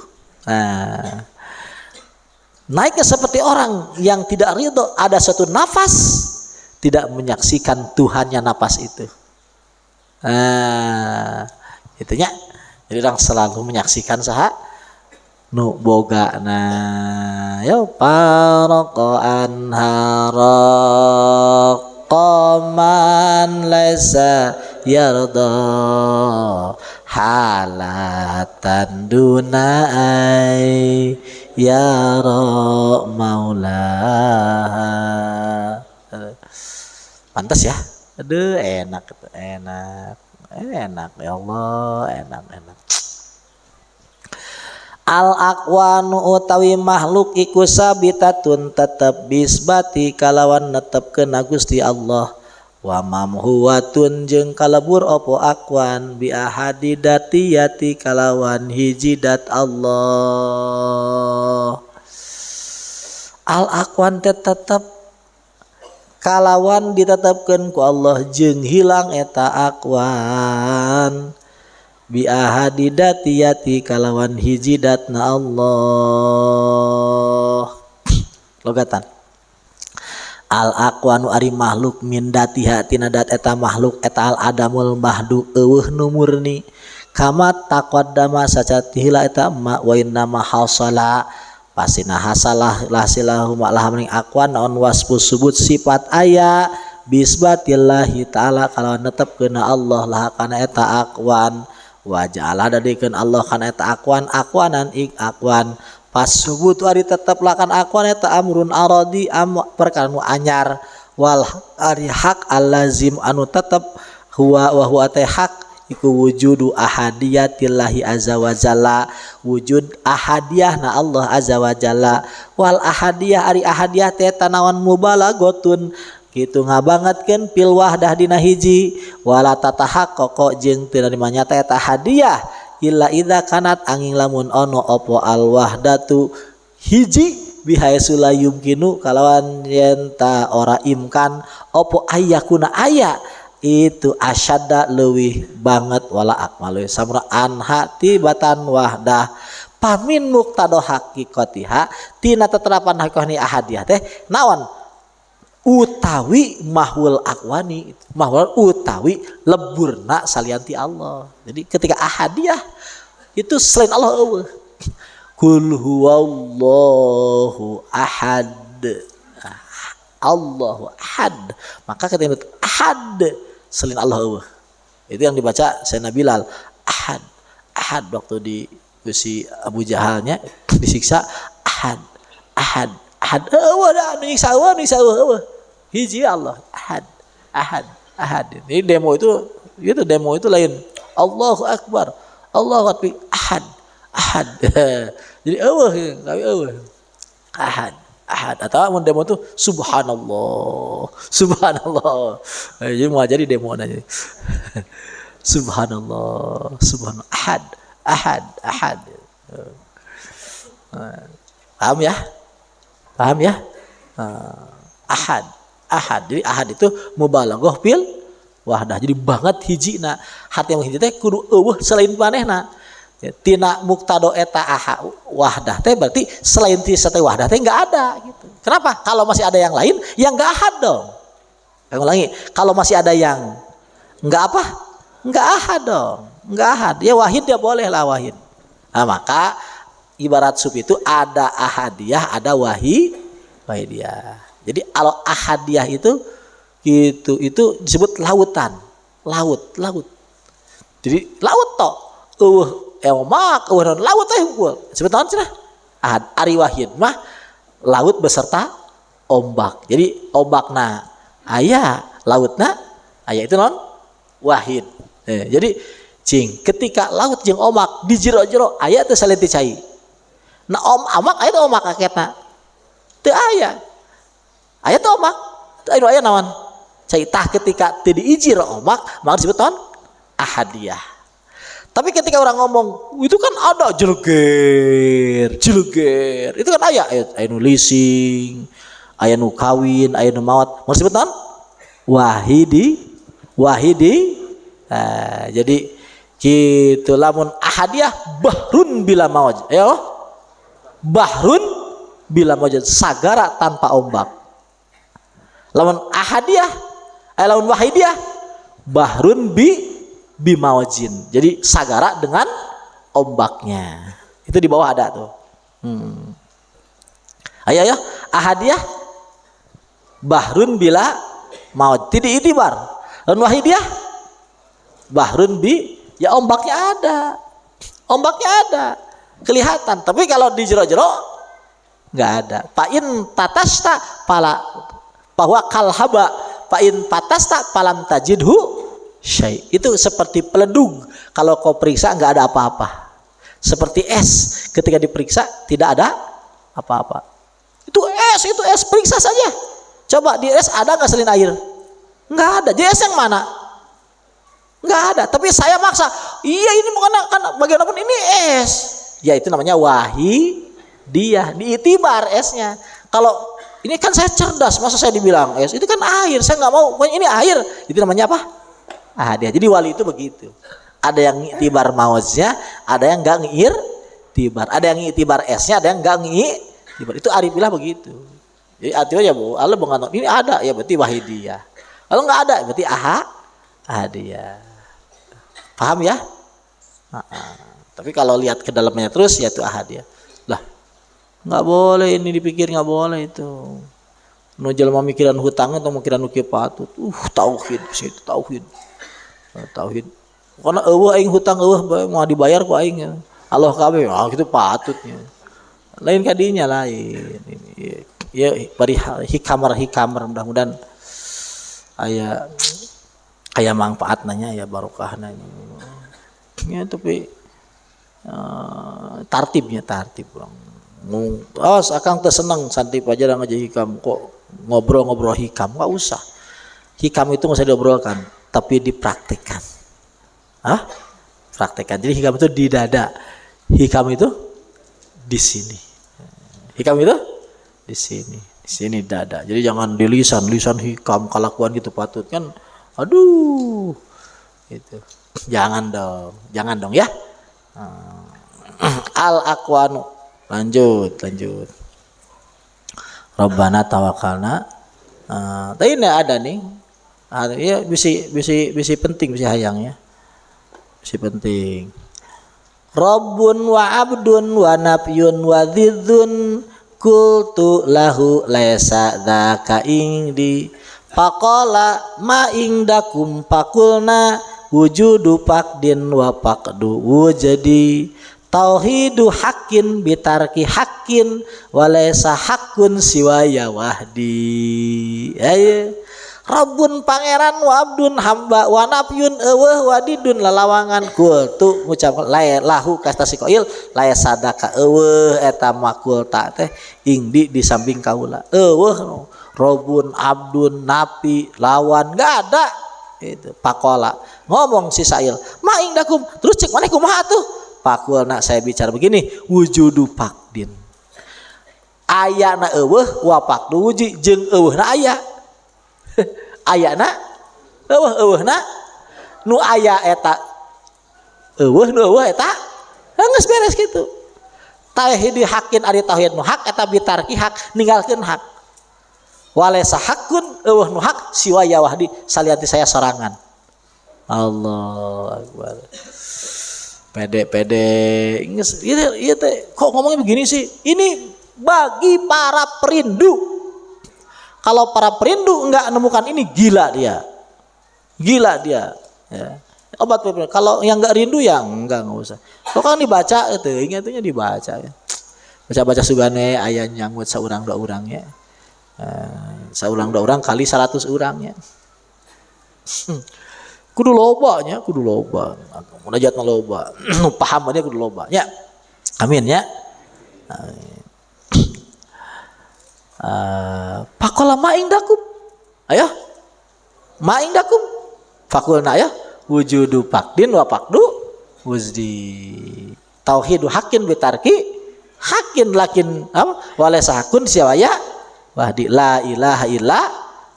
Naiknya seperti orang yang tidak ridho ada suatu nafas tidak menyaksikan Tuhannya nafas itu. Itunya. Jadi orang selalu menyaksikan saha nu boga ya parqa anharaqaman laisa yarda halatan dunai ya maulaha. Pantas ya, aduh enak ya Allah, enak. Al aqwanu utawi makhluk iku sabitatun tetep bisbati kalawan netepkeun Gusti Allah, wa mamhuwatun jeung kalebur opo aqwan bi ahadi datiyati kalawan hiji dat Allah. Al aqwan tetep kalawan ditetapkeun ku Allah jeung hilang eta aqwan bi ahadi datiyati kalawan hiji datna Allah. Logatan al aqwanu ari makhluk min datiha tina dat eta makhluk eta al adamul mahdu eueuh nu murni kama taqaddama sacatihila eta ma wa inna ma hasala pasina hasalah lasilahu malah mring aqwan naon wasfu subut sifat aya bisbatillahi taala kalawan netepkeun Allah lah kana eta aqwan wa ja'ala dadikeun Allah kana eta akwanan akwan pas subut ari tetep lakan akwan eta amrun aradi perkara nu anyar wal ari hak allazim anu tetep huwa wa huwa ta hak iku wujudu ahadiyatillahi azza wa jalla wujud ahadiyahna Allah azza wa jalla wal ahadiyah ari ahadiyah teh tanawan mubalagotun kitu ngabangetkeun pil wahdah dina hiji wala tatahaqqaq jeung teu dimanyata eta hadiah illa idza kanat angin lamun ono opo al wahdatu hiji bihaisu la yumkinu kalawan yen ta ora imkan opo ayyakuna aya itu asyadda leuwih banget wala akmalu samra anha tibatan wahdah pamin muqtado haqiqatiha tina teterapan hakikani ahadiyah teh naon utawi mahwul akwani mahwul utawi leburna salianti Allah. Jadi ketika ahadiyah itu selain Allah eueuh. Kul huwallahu ahad. Allahu ahad. Maka ketika ahad selain Allah eueuh. Itu yang dibaca Sayyidina Bilal ahad. Ahad waktu di si Abu Jahalnya disiksa ahad. Ahad. Ahad eueuh da anu nyiksa eueuh. Hiji Allah ahad ini demo itu lain Allahu akbar ahad jadi ahad atau mun demo itu subhanallah jadi mau jadi demo aja subhanallah ahad paham ya ahad jadi ahad itu mubalaghah fil wahdah jadi banget hijina hati yang hiji teh kudu eueuh selain manehna tina muqtado eta ahad wahdah teh berarti selain ti satu wahdah teh enggak ada gitu. Kenapa? Kalau masih ada yang lain yang enggak ahad dong. Saya ulangi, kalau masih ada yang enggak apa? Enggak ahad dong. Enggak ahad. Ya wahid ya boleh lah wahid. Nah, maka ibarat sub itu ada ahadiyah, ada wahidiyah. Jadi kalau ahadiyah itu disebut lautan, laut. Jadi laut toh, laut teh disebut naon cenah? Ahad. Ari wahid mah laut beserta ombak. Jadi ombakna aya, lautna aya itu naon? Wahid. Jadi ketika laut jeung ombak di jero-jero aya teh saleuti cai. Nah ombak aya teh ombak aketna. Teu aya. Aya teh ombak, anu aya naon? Cai tah ketika teu diijir ombak, maka disebut naon? Ahadiyah. Tapi ketika orang ngomong, itu kan ada jeleger. Itu kan aya nu leasing, aya nu kawin, aya nu maot. Maka disebut naon? Wahidi. Jadi kitu lamun ahadiyah bahrun bila mawaj. Ayo. Bahrun bila mawaj, sagara tanpa ombak. Lawan ahadiyah, lawan wahidiyah, bahrun bimawajin. Jadi sagara dengan ombaknya. Itu di bawah ada tuh. Ayo ahadiyah, bahrun bila mawaj. Tidak itibar. Lawan wahidiyah, bahrun ya ombaknya ada, kelihatan. Tapi kalau di jero-jero nggak ada. Pain tatasta pala bahwa kalhaba pain patasta palam tajidhu syai. Itu seperti peledug, kalau kau periksa nggak ada apa-apa. Seperti es, ketika diperiksa tidak ada apa-apa. Itu es, periksa saja. Coba di es ada nggak selain air? Nggak ada. Jadi es yang mana? Nggak ada. Tapi saya maksa, iya ini bukan kan bagian apapun ini es. Ya itu namanya wahidiyah, diitibar esnya. Kalau ini kan saya cerdas, masa saya dibilang es? Itu kan air, saya nggak mau. Pokoknya ini air, itu namanya apa? Ahadiyah. Jadi wali itu begitu. Ada yang ngitibar mauznya, ada yang nggak ngitibar. Ada yang ngitibar esnya, ada yang nggak ngitibar. Itu arifilah begitu. Jadi artinya ya bu, Allah mengatakan ini ada, ya berarti wahidiyah. Kalau nggak ada, berarti ahadiyah. Paham ya? Tapi kalau lihat ke dalamnya terus, ya itu ahadiyah. Lah, nggak boleh ini dipikir, nggak boleh itu. Nu jelema mikiran hutang atau mikiran nu kieu patut. Tauhid, tauhid. Karena aing hutang mau dibayar ku aing. Allah kabeh gitu patutnya. Lain kadinya lain. Ya bari hikamar mudah-mudahan aya manfaat nanya ya barokah nanya. Ya tapi tartib orang. Awas akang teu seneng santip aja dah ngaji hikam kok ngobrol-ngobrol hikam enggak usah. Hikam itu enggak usah diobrolkan, tapi dipraktikkan. Praktekkan. Jadi hikam itu di dada. Hikam itu di sini. Hikam itu di sini. Di sini dada. Jadi jangan di lisan hikam kelakuan gitu patut kan. Aduh. Gitu. Jangan dong ya. Al-aqwanu. Lanjut. Rabbana tawakkalna. Tadi ini ada nih. Ya bisi penting bisi hayang ya. Bisi penting. Rabbun wa abdun wa nafyun wa dhidzun kultu lahu laisa dzaka indi faqala ma indakum pakulna wujudu pakdin wa pakdu wujudi tauhidu hakin bitarki hakin walaysa hakun siwaya wahdi. Rabbun pangeran wa abdun hamba wa nafyun eueuh wadidun lalawangan kultu ngucap lahu kasta si qail la sadaka eueuh eta makul ta teh ingdi di samping kaula eueuh Rabbun abdun napi lawan enggak ada itu pakola ngomong si Sail ma ingdakum terus cek maneh kumaha tuh pakulna saya bicara begini wujudu pakdin ayana eueuh wa pakdu wuji jeung eueuhna aya ayana eueuhna nu aya eta eueuh eta geus beres kitu tauhid hakin ari tauhid nu hak eta bitarki hak ninggalkeun hak walaysa hakun eueuh nu hak siwaya wahdi salianti saya sorangan. Allahu akbar. Pede geus ieu teh kok ngomongnya begini sih ini bagi para perindu. Kalau para perindu enggak menemukan ini gila dia ya. Obat perindu. Kalau yang enggak rindu ya enggak usah. Kok kan dibaca itu ingatnya dibaca ya. Baca sugane aya nyangut saurang dua urang ya. Saurang dua urang kali 100 urang ya. Kudu loba. Munajatna loba. Paham dia kudu loba ya. Amin ya. Pakola ma'indakum ayo ma'indakum fakulna ayo wujudu pakdin wa pakdu wuzdi tauhidu hakin bitarki hakin lakin walaysa hakun siwaya wahdi la ilaha illa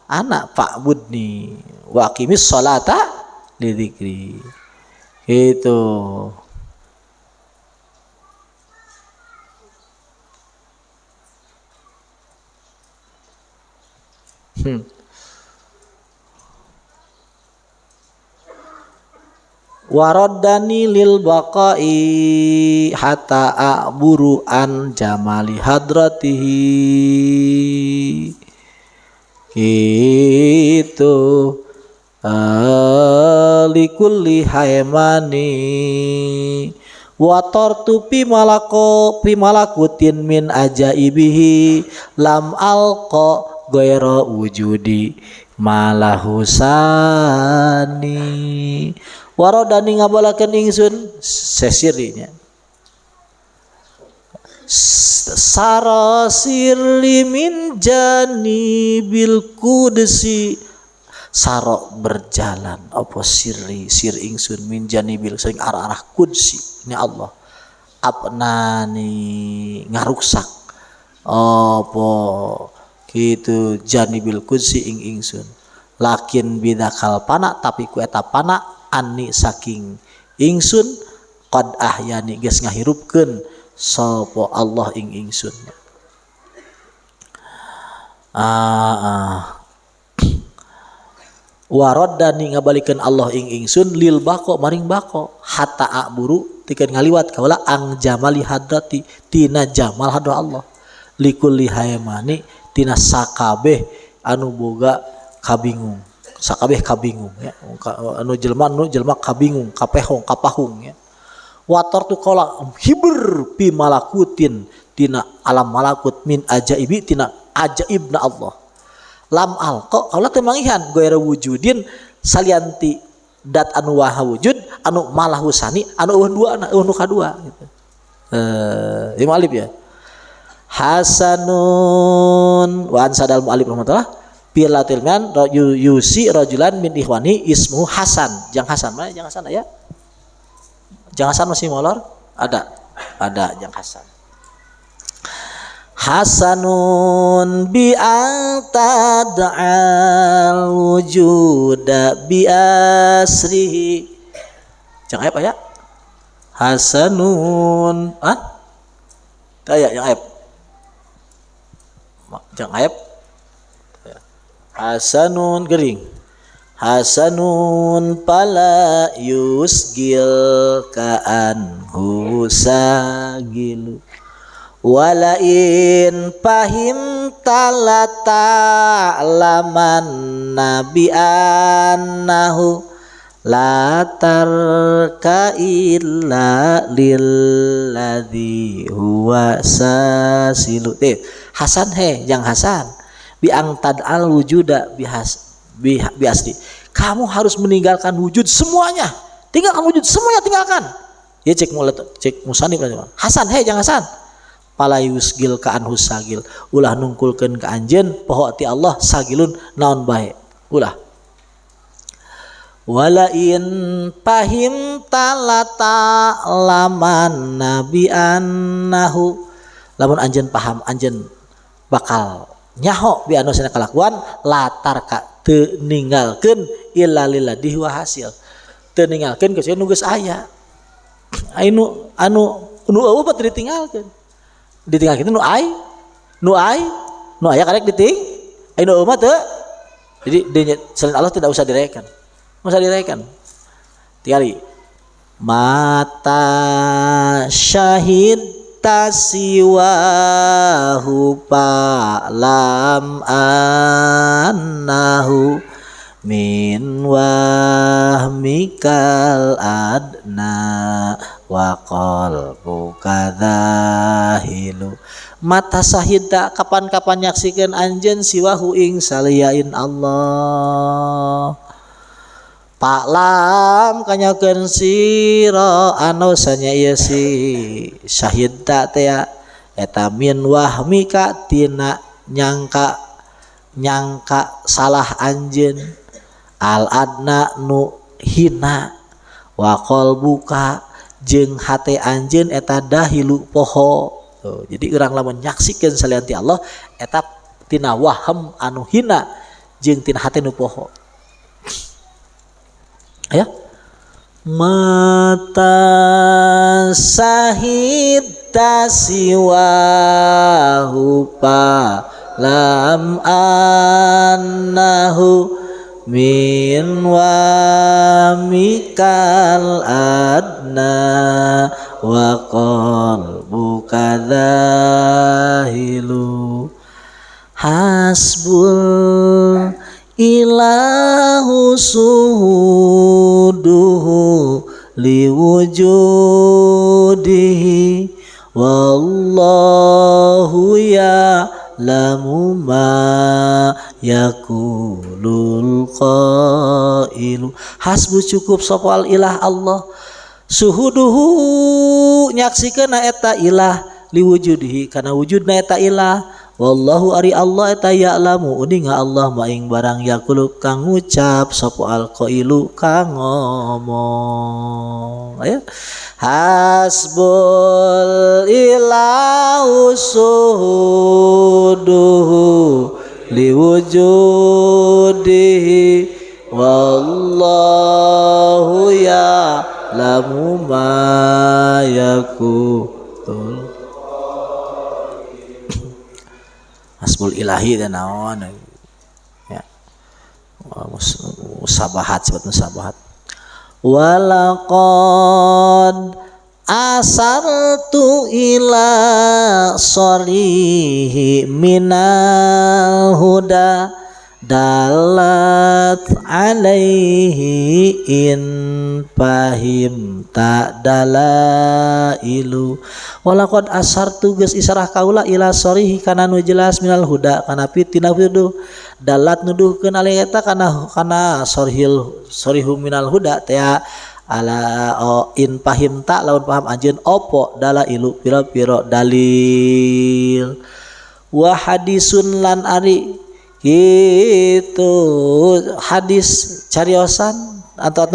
ana fa'budni wa aqimis sholata li dzikri itu. Waradani lil baqai hatta a'buru an jamali hadratihi itu likulli haymani watortu pi malakutin min ajaibihi lam alqa gaira wujudi malahusani waradani ngabalakeun ingsun sesirinya sarasirli min janibil kudsi saro berjalan apa sir ingsun min janibil sing arah kudsi ini Allah apnani ngaruksak apa gitu janibil kudsi ingsun lakin bidakal pana tapi ku eta pana anni saking ingsun qad ahyani geus ngahirupkeun sapa Allah ingsun waradani ngabalikeun Allah ingsun lil baqo maring baqo hatta aburu tikeun ngaliwat kaula ang jamali hadrati tina jamal hadra Allah likulli haymani tina sakabeh anu boga kabingung sakabeh kabingung ya. Anu jelema kabingung, kapehong, kapahung ya. Watar tu kala hibur pi malakutin tina alam malakut min ajaibi tina ajaibna Allah. Lam al kok Allah teu mangihan goera wujudin salianti dat anu waha wujud anu malah husani anu eueuh duana eueuh nu kadua gitu. Imam Alif ya. Hasanun wa ansadal mu'alif rahmatullah bilatilman yusi rajulan min ikhwani ismu Hasan. Jang Hasan mana Jang Hasan ya? Jang Hasan masih molor? Ada Jang Hasan. Hasanun bi antad'al wujuda bi asrihi. Jang apa ya? Hasanun Taya yang aib. Jang aib. Hasanun gering. Hasanun pala yusgil ka'anhu sagilu walain pahim talata laman nabi annahu latar ka illa lilladzi huwa sasilu. Hasan Jang Hasan biangtad al wujuda biasdi. Kamu harus meninggalkan wujud semuanya. Tinggalkan wujud semuanya, tinggalkan. Ya cek musanif Hasan Jang Hasan. Palayus gil ka anhu sagil. Ulah nungkulkeun ka anjeun poho ti Allah sagilun naon bae. Ulah. Walain pahim talata laman nabi annahu. Lamun anjeun paham anjeun bakal nyaho bi anu sana kalakuan latar ka teu ninggalkeun illa lilladzi wa hasil. Teu ninggalkeun kecuali nu geus aya. Anu eueuh pat ditinggalkeun. Ditinggalkeun nu aya karek diting. Anu eueuh mah teu. Jadi selain Allah tidak usah direken. Usah direken. Tiari mata syahid tasiwahu palam annahu min wahmikal adna wa qalbuka dzahilu. Mata sahida kapan-kapan nyaksikeun anjeun siwahu ing saliyain Allah. Paklam kanyakeun sira anu sanya si syahid teh eta min wahmika tina nyangka salah anjeun al adna nu hina wa qalbuka jeung hate anjeun eta dahilu poho. Tuh, jadi urang lamun nyaksikeun salianti Allah eta tina waham anu hina jeung tina hate nu poho. Ya, mata sahid tasiwahu lam annahu min wamikal adna wa qalbuka dzahilu hasbul ilahu suhuduhu liwujudihi wallahu ya'lamu ma yakulul qailu. Hasbu cukup sapa al ilah Allah suhuduhu nyaksikeun eta ilah liwujudihi kana wujudna eta ilah. Wallahu ari Allah eta ya'lamu uning Allah maing barang yakulu kang ngucap sapa alqailu kang ngomong. Ayo hasbul ilahu suhuduhu liwujudihi wallahu ya'lamu ma yakul. Hasbul ilahi dan naon ya. Musabahat sebut musabahat. Walaqad asartu ila sarihi minal huda dalat alaihi in fahim tak dalailu walaqad asartu geus isarah kaula ila sorihi kana nu jelas minal huda kana pitina pidu dalat nuduhkeun alaihi eta kana sorihu minal huda teh ala in fahim tak lawan paham anjeun opo dalailu pira-pira dalil wa hadisun lan ari itu hadis cariosan atau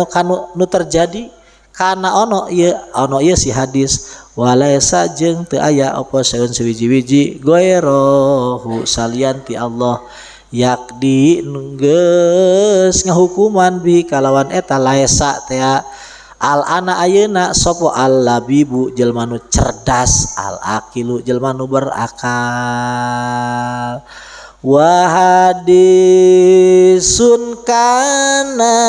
nu terjadi kana ono ieu si hadis walaisa jeung teu aya apa saeun sawiji-wiji goerohu salian ti Allah yakdi geus ngahukuman bi kalawan eta laisa teh al ana ayeuna sapa al labibu jelma nu cerdas al aqilu jelma nu berakal wa hadisun kana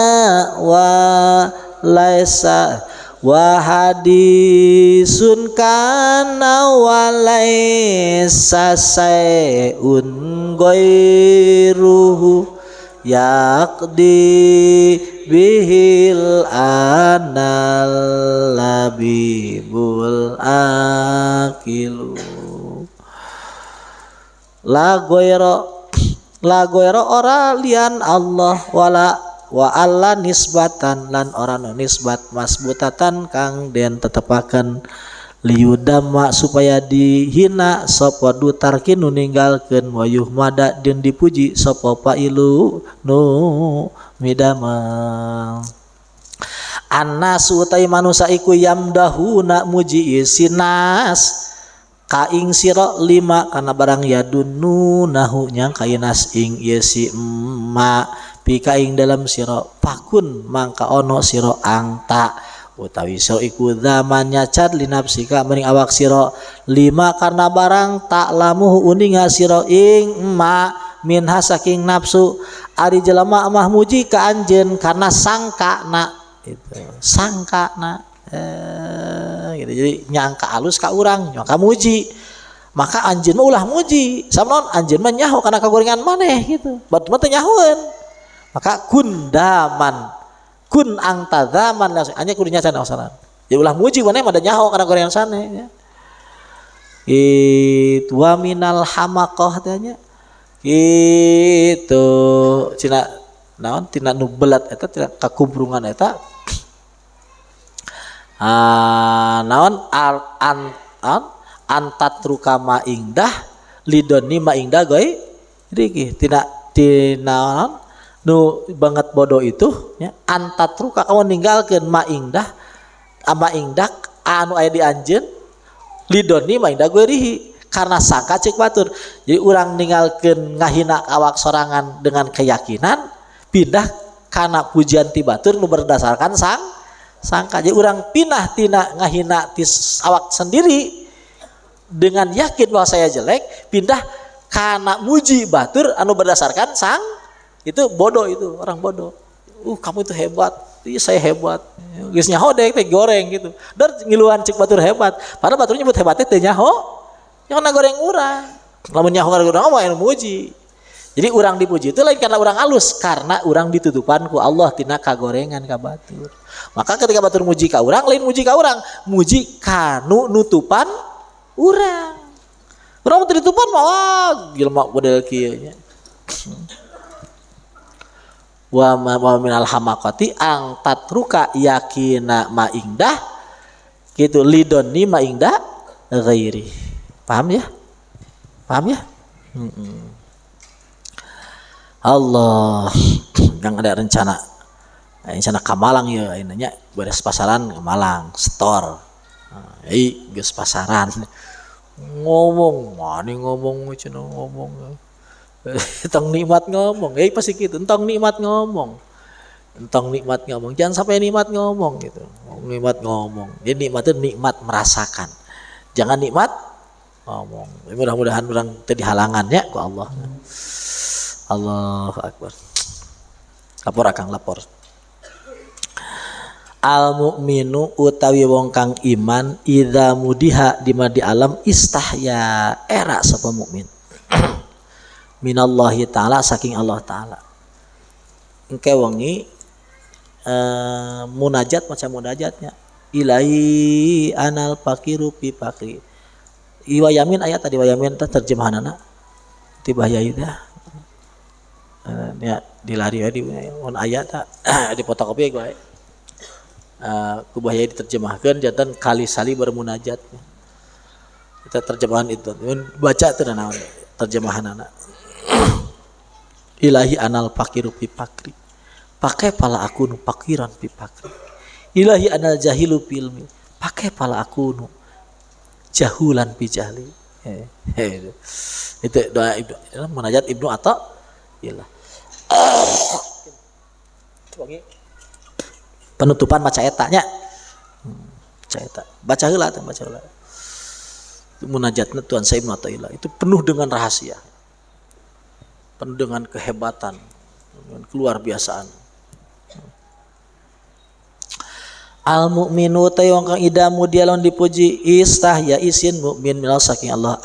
wa laisa wa hadisun kana wa laisa sayun ghairuhu yaqdi bihil anal labibul akilu la goyro ora lian Allah wala wa alla nisbatan lan ora nisbat masbutatan kang den tetepaken liudama supaya dihina sapa dutarkin nu ninggalkeun wayuh mada den dipuji sapa pailu nu midamel annasu utai manusa iku yamdahuna muji sinas kaing sira lima kana barang yadunu nahu nyang kainas ing ieu si emma pi kaing dalam sira pakun mangka ono sira angta utawi so iku zaman nyacat linapsika mering awak sira lima karena barang tak lamuh uninga sira ing emma minha saking nafsu ari jelema mah muji ka anjeun karena sangkana itu sangkana gitu. Jadi nyangka alus ka urang nyangka muji maka anjeun mah ulah muji samonon anjeun mah nyaho kana kagorengan maneh gitu batu mah teu nyahoeun maka kundaman kun angta zaman anya kudu nyacan asalan jadi ulah muji maneh mah da nyaho kana gorengan saneh ya itu wa minal hamaqah teh nya itu cina naon tina nu belat eta tina kakumbrungan eta naon antatruka ma ingdah lidoni ma ingdah goy riki tina naon nu banget bodoh itu ya antatruka kamu ninggalkeun ma ingdah anu aya di anjeun lidoni ma ingdah goy rihi karena sangka cek batur jadi urang ninggalkeun ngahina awak sorangan dengan keyakinan pindah kana pujian ti batur nu berdasarkan sangka jadi orang pindah tina ngahina tis awak sendiri dengan yakin bahwa saya jelek pindah karena muji batur anu berdasarkan itu bodoh itu orang bodoh kamu itu hebat iya saya hebat geus nyaho dek teh goreng gitu dan ngiluan cek batur hebat padahal batur nyebut hebatnya teh nyaho yang goreng urang lamun nyaho goreng mah anu muji jadi orang dipuji itu lain karena orang alus karena orang ditutupan ku Allah tina kagorengan ka batur maka ketika batur muji ka urang lain muji ka urang muji kanu nutupan urang urang teu ditutupan mah wah jelema model kieu nya wa minal hamaqati ang tatruka yakina ma ingdah gitu lidoni ma ingdah ghairi paham ya Allah yang ada rencana ka Malang ya inanya beres pasaran ke Malang store geus pasaran ngomong cenah ngomong tong nikmat ngomong pasti gitu entong nikmat ngomong jangan sampai nikmat ngomong gitu nikmat ngomong jadi nikmat itu nikmat merasakan jangan nikmat ngomong mudah-mudahan orang teu dihalangan ya ku Allah Allahu Akbar lapor al mukminu utawi wong kang iman idza mudiha di alam istahya era sapa mukmin minallahi ta'ala saking Allah ta'ala. Engke wengi munajat macam munajatnya. Ilahi anal fakiru fi fakri. Iwa yamin ayat tadi wa yamin teh terjemahanana tiba ya dah. Ya dilari di ayat di fotokopi gue. Kubahaya diterjemahkan jantan kali sali bermunajat. Kita terjemahan itu baca tuh naon terjemahanana. Ilahi anal fakiru fi fakri. Pakai pala aku nu pakiran fi fakri. Ilahi anal jahilu fi ilmi. Pakai pala aku nu jahulan fi jahli. Itu doa Ibnu munajat Ibnu Atha ilah. Penutupan maca eta nya. Maca eta. Baca heula teh baca heula. Munajatna Tuhan saya Ibnu Athaillah itu penuh dengan rahasia. Penuh dengan kehebatan, dengan keluar biasaan. Al mukminu tayong kang idamu dia lawan dipuji istah ya isin mukmin minal saking Allah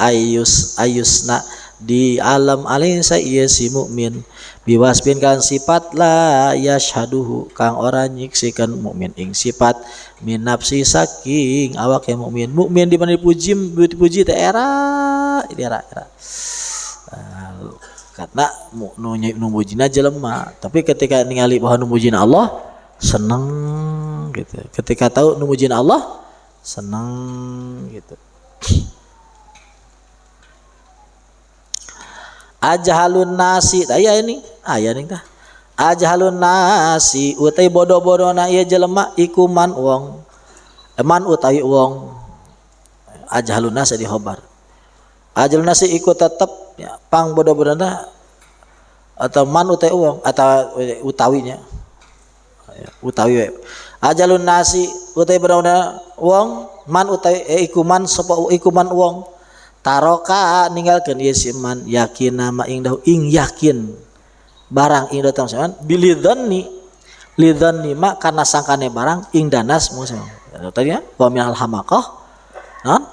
ayusna di alam alin sa ieu si mukmin biwasbin kan sifat la yashhaduhu kang ora nyiksikan mukmin ing sifat min nafsi saking awak ya mukmin di mana dipuji teh era karena nu mujina jelema tapi ketika ningali bahwa nu mujina Allah seneng gitu. Ketika tahu nu mujina Allah seneng gitu. Ajhalun nasi aya ini aya nih tah. Ajhalun nasi utai bodoh-bodohna ieu jelema ikuman wong. Eman utawi wong. Ajhalun nasi di khobar. Ajhalun nasi ikut tetep ya, pang bodoh-bodohna atau man utai wong atau utawinya. Utawi ajalun nasi utai berawna wong man utai ikuman sapa ikuman wong taroka ninggalkeun ieu si man yakin nama ing dahu ing yakin barang ing datang saman bilidhanni lidhanni ma karena sangkane barang ing danas musuh tadi ya wa minal hamaqah non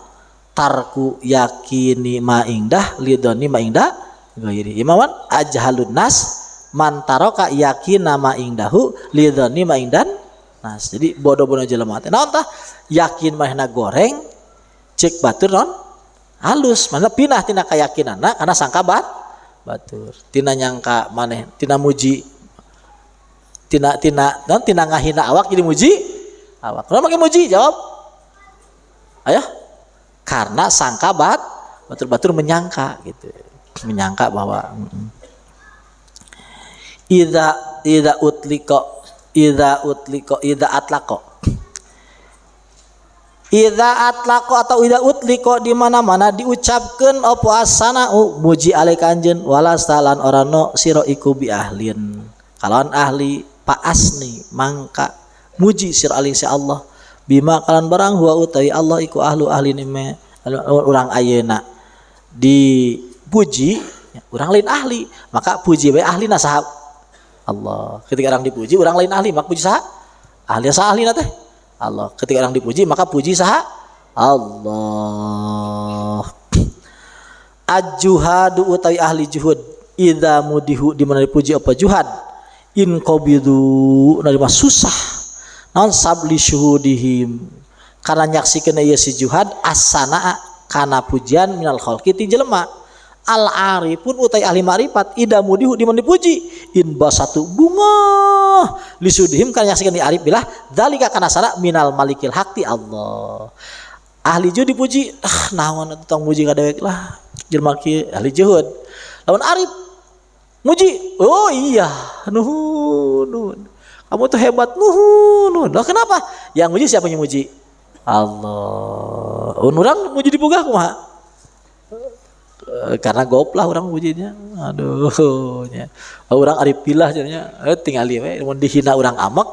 tarku yakini ma ing dah lidhanni ma ing dah gairi imawan ajhalun nas mantaroka yakin nama ingdahu lidhani ma ingdan nas jadi bodoh-bodoh jelema teh naon tah yakin mahna goreng cek batur non halus mana pinah tina kayakinanna karena sangka batur tina nyangka maneh tina muji tina ngahina awak jadi muji awak kenapa make muji jawab ayo karena sangka batur menyangka gitu menyangka bahwa Ida atlaqo atau ida utliko di mana-mana diucapkan opo asana muji alai kanjen walastalan orano siro iku bi ahlin kalon ahli paasni mangka muji sir alai si Allah bima kalan barang huwa utawi Allah iku ahlu ahli nime urang ayeuna dipuji urang lain ahli maka puji bae ahli nasahab Allah. Ketika orang dipuji, orang lain ahli, maka puji saha? Ahli saha ahli teh? Allah. Ketika orang dipuji, maka puji saha? Allah. Ajuhadu utawi ahli juhud. Idza mudihu di mana dipuji apa juhad? In qabidu narima susah. Naon sabli syuhudihim. Karena nyaksikeun ieu si juhad asana kana pujian minal khalqi ti jelema. Al arifun utai ahli ma'rifat idamudihu di mana dipuji in basatu bunga lisudhim kan nyaksikan di arif bilah dzalika kana sana minal malikil hakti Allah ahli juhud dipuji naon atuh tong muji ka dewek lah jelema kieu ahli juhud lawan arif muji oh iya nuhun kamu tuh hebat nuhun lah kenapa yang muji siapa yang muji Allah urang muji dibugah kumaha karena goplah orang pujinya aduh nya orang arif pilah jadinya tinggal we mun dihina orang amek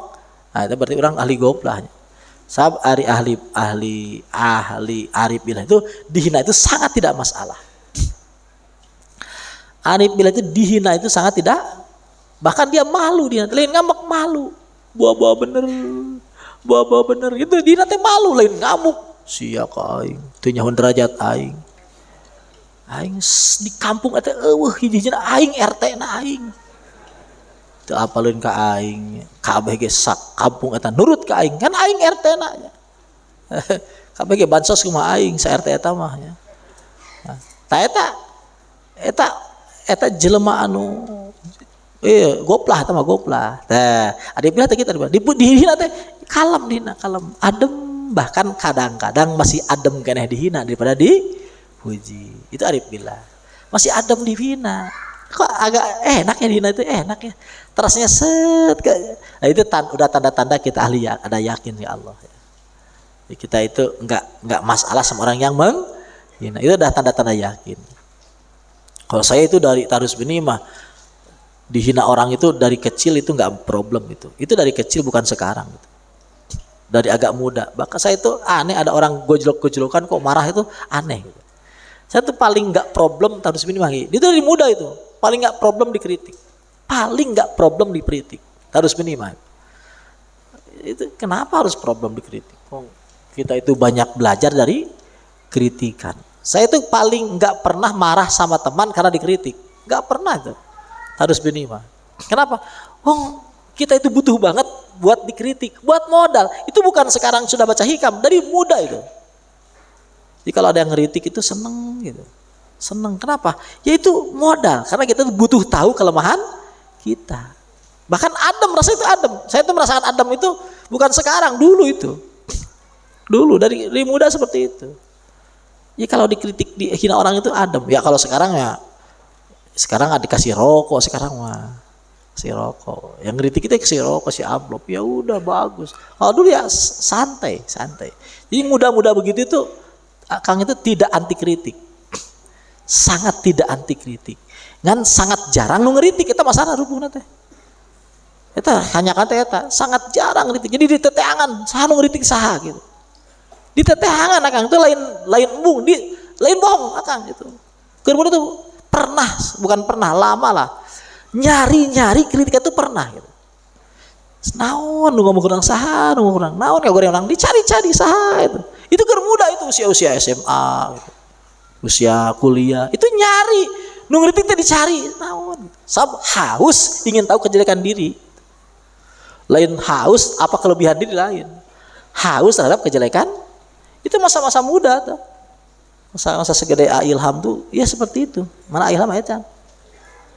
nah itu berarti orang ahli goplah sab ahli arif pilah itu dihina itu sangat tidak masalah arif pilah itu dihina itu sangat tidak bahkan dia malu dia lain ngambek malu buah bener gitu dihina teh malu lain ngamuk sia ka aing teu nyahoan derajat aing Aing di kampung eta eueuh hiji-hijina aing RT na aing. Teu apaleun ka aing, kabeh ge sak kampung eta nurut ka aing, kan aing RT na nya. Kabeh ge bansos kumaha aing sa RT eta mah nya. Nah, ta eta jelema anu goplah eta mah goplah. Tah, ade bilang teh kitu dihina teh kalem dihina, kalem, adem, bahkan kadang-kadang masih adem keneh dihina daripada dipuji. Itu Arif bilang. Masih adem dihina. Kok agak enak ya dihina itu enak ya. Terasnya set. Nah, itu udah tanda-tanda kita ahli ya, ada yakin ya Allah. Jadi kita itu enggak masalah sama orang yang menghina. Itu udah tanda-tanda yakin. Kalau saya itu dari Tarus Bini mah dihina orang itu dari kecil itu enggak problem itu. Itu dari kecil bukan sekarang gitu. Dari agak muda. Bahkan saya itu aneh ada orang gojlok-gojlokan kok marah itu aneh gitu. Saya tuh paling enggak problem Tarus Bini mah. Itu dari muda itu. Paling enggak problem dikritik. Paling enggak problem dikritik. Tarus Bini mah. Itu kenapa harus problem dikritik? Kita itu banyak belajar dari kritikan. Saya itu paling enggak pernah marah sama teman karena dikritik. Enggak pernah tuh. Tarus Bini mah. Kenapa? Kita itu butuh banget buat dikritik, buat modal. Itu bukan sekarang sudah baca hikam, dari muda itu. Jadi kalau ada yang ngeritik itu seneng gitu. Seneng. Kenapa? Ya itu modal. Karena kita butuh tahu kelemahan kita. Bahkan adem, rasa itu adem. Saya tuh merasakan adem itu bukan sekarang, dulu itu. Dulu dari muda seperti itu. Ya kalau dikritik, dihina orang itu adem. Ya kalau sekarang ya, sekarang dikasih rokok sekarang mah. Si rokok. Yang kritik kita kasih rokok, si amplop. Ya udah bagus. Kalau dulu ya santai. Jadi muda-muda begitu itu, Kang itu tidak anti kritik. Sangat tidak anti kritik. Ngan sangat jarang nu ngeritik kita masalah rupuna teh. Eta hanya kata eta sangat jarang ngeritik. Jadi di teteangan saha nu ngeritik saha gitu. Di teteangan Akang itu lain embung, lain bohong Akang gitu. Keur itu pernah, bukan pernah, lama lah. Nyari kritik itu pernah gitu. Naon nu ngomong kurang saha, nu kurang naon ya goreng orang dicari-cari saha itu. Itu keur muda itu usia SMA gitu. Usia kuliah itu nyari nu ngritik teh dicari naon haus ingin tahu kejelekan diri, lain haus apa kelebihan diri, lain haus terhadap kejelekan. Itu masa-masa muda tuh, masa-masa segede Ilham tuh ya seperti itu. Mana Ilham ya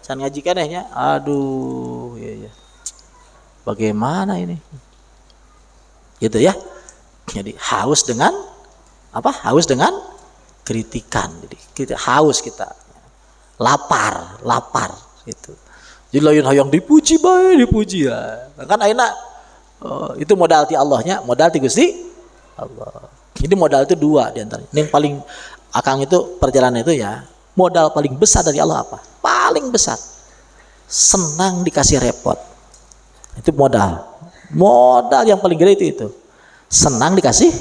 can ngaji kenehnya, aduh ya bagaimana ini gitu ya. Jadi haus dengan apa, haus dengan kritikan. Jadi kita haus, kita lapar gitu. Jadi lain hayang dipuji bae, dipuji ya. Kan ayeuna itu modal ti Allahnya, modal ti Gusti Allah. Jadi modal itu dua di antaranya. Yang paling Akang itu perjalanan itu ya, modal paling besar dari Allah apa? Paling besar. Senang dikasih repot. Itu modal. Modal yang paling gede itu. Senang dikasih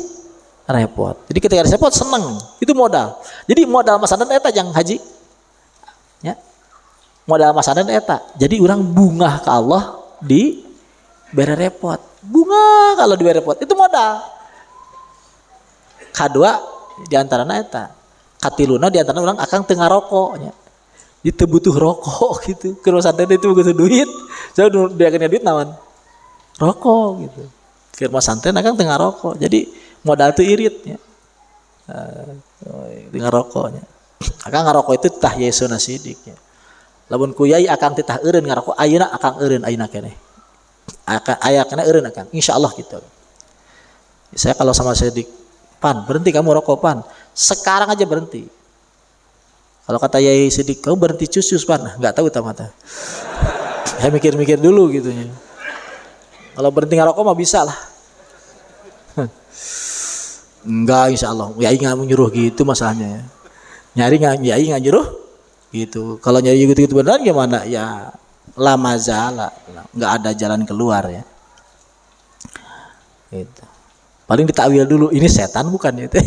repot. Jadi ketika ada repot senang, itu modal. Jadi modal masadan eta yang haji. Ya. Modal masadan eta. Jadi orang bunga ke Allah di bere repot. Bunga kalau di bere repot itu modal. Kadua di antarana eta. Katiluna di antara orang Akang tengah rokoknya. Itu butuh rokok gitu. Keur masadan itu butuh duit. Saya dia kena duit naon? Rokok gitu. Keur masadan Akang tengah rokok. Jadi modal itu irit ya. Dengan rokoknya. Akang ngarokok itu tah Yesuna sidik ya. Lamun kuyai Akang teh tah eureun ngarokok, ayeuna Akang eureun ayeuna keneh. Aya kana eureun Akang, insyaallah gitu. Saya kalau sama sidik, Pan, berhenti kamu rokok Pan. Sekarang aja berhenti. Kalau kata Yai Sidik, kamu berhenti cus Pan. Enggak tahu tamata. Saya mikir-mikir dulu gitu ya. Kalau berhenti ngerokok mah bisa lah. Enggak, insya Allah. Yai nggak menyuruh gitu masalahnya ya. Yai nggak nyuruh gitu. Kalau nyari gitu-gitu benar gimana? Ya lama zala, nggak ada jalan keluar ya. Gitu. Paling ditakwil dulu. Ini setan bukan itu?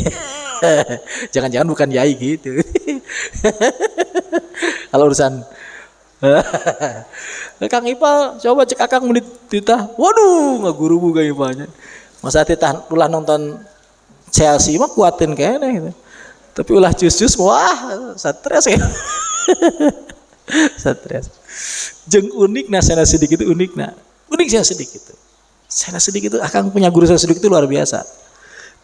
Jangan-jangan bukan Yai gitu. Kalau urusan Kang Ipal coba cek Akang menit titah. Waduh, nggak guru buka Ipalnya. Masa titah ulah nonton Chelsea mah kuatin kayaknya gitu. Tapi ulah cus-cus wah stres ya. Stres. Jeung unik nah saya sedikit unik nah. Unik saya sedikit. Saya sedikit itu akan punya guru saya sedikit itu luar biasa.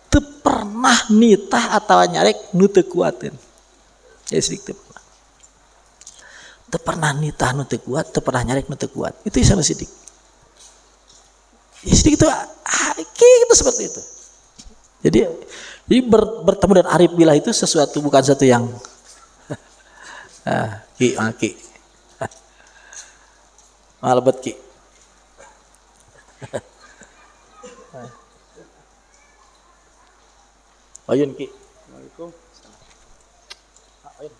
Teu pernah nitah atau nyarek nu teu kuatin. Saya sedikit pernah. Teu pernah nitah nu teu kuat, teu pernah nyarek nu teu kuat. Itu saya sedikit. Ya sedikit itu itu seperti itu. Jadi bertemu dengan Arif Billah itu sesuatu bukan satu yang ki. Malebet ki. Ayun ki. Assalamualaikum. Ayun.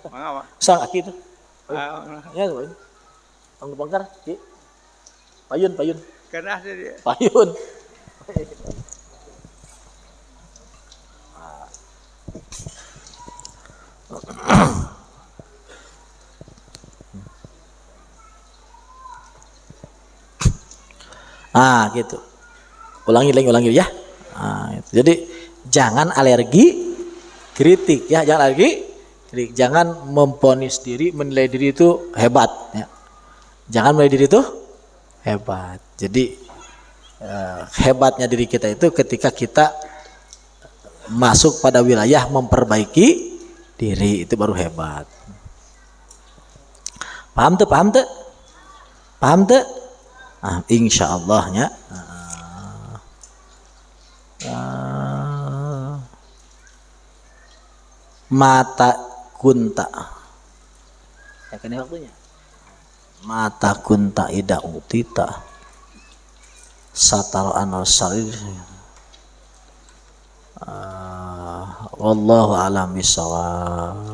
Mangga, Pak. Sang aki itu. Ah, Ya, Ayun. Tanggung bangkar ki. Payun. kenah dia. Payun. Gitu. Ulangi ya. Gitu. Jadi jangan alergi kritik ya, jangan alergi kritik. Jangan memponis diri, menilai diri itu hebat ya. Jangan menilai diri itu hebat. Jadi hebatnya diri kita itu ketika kita masuk pada wilayah memperbaiki diri, itu baru hebat. Paham tuh? Insya Allahnya mata kunta ya kan waktunya mata kunta ida utita satal anal salih wallahu alam bisawab.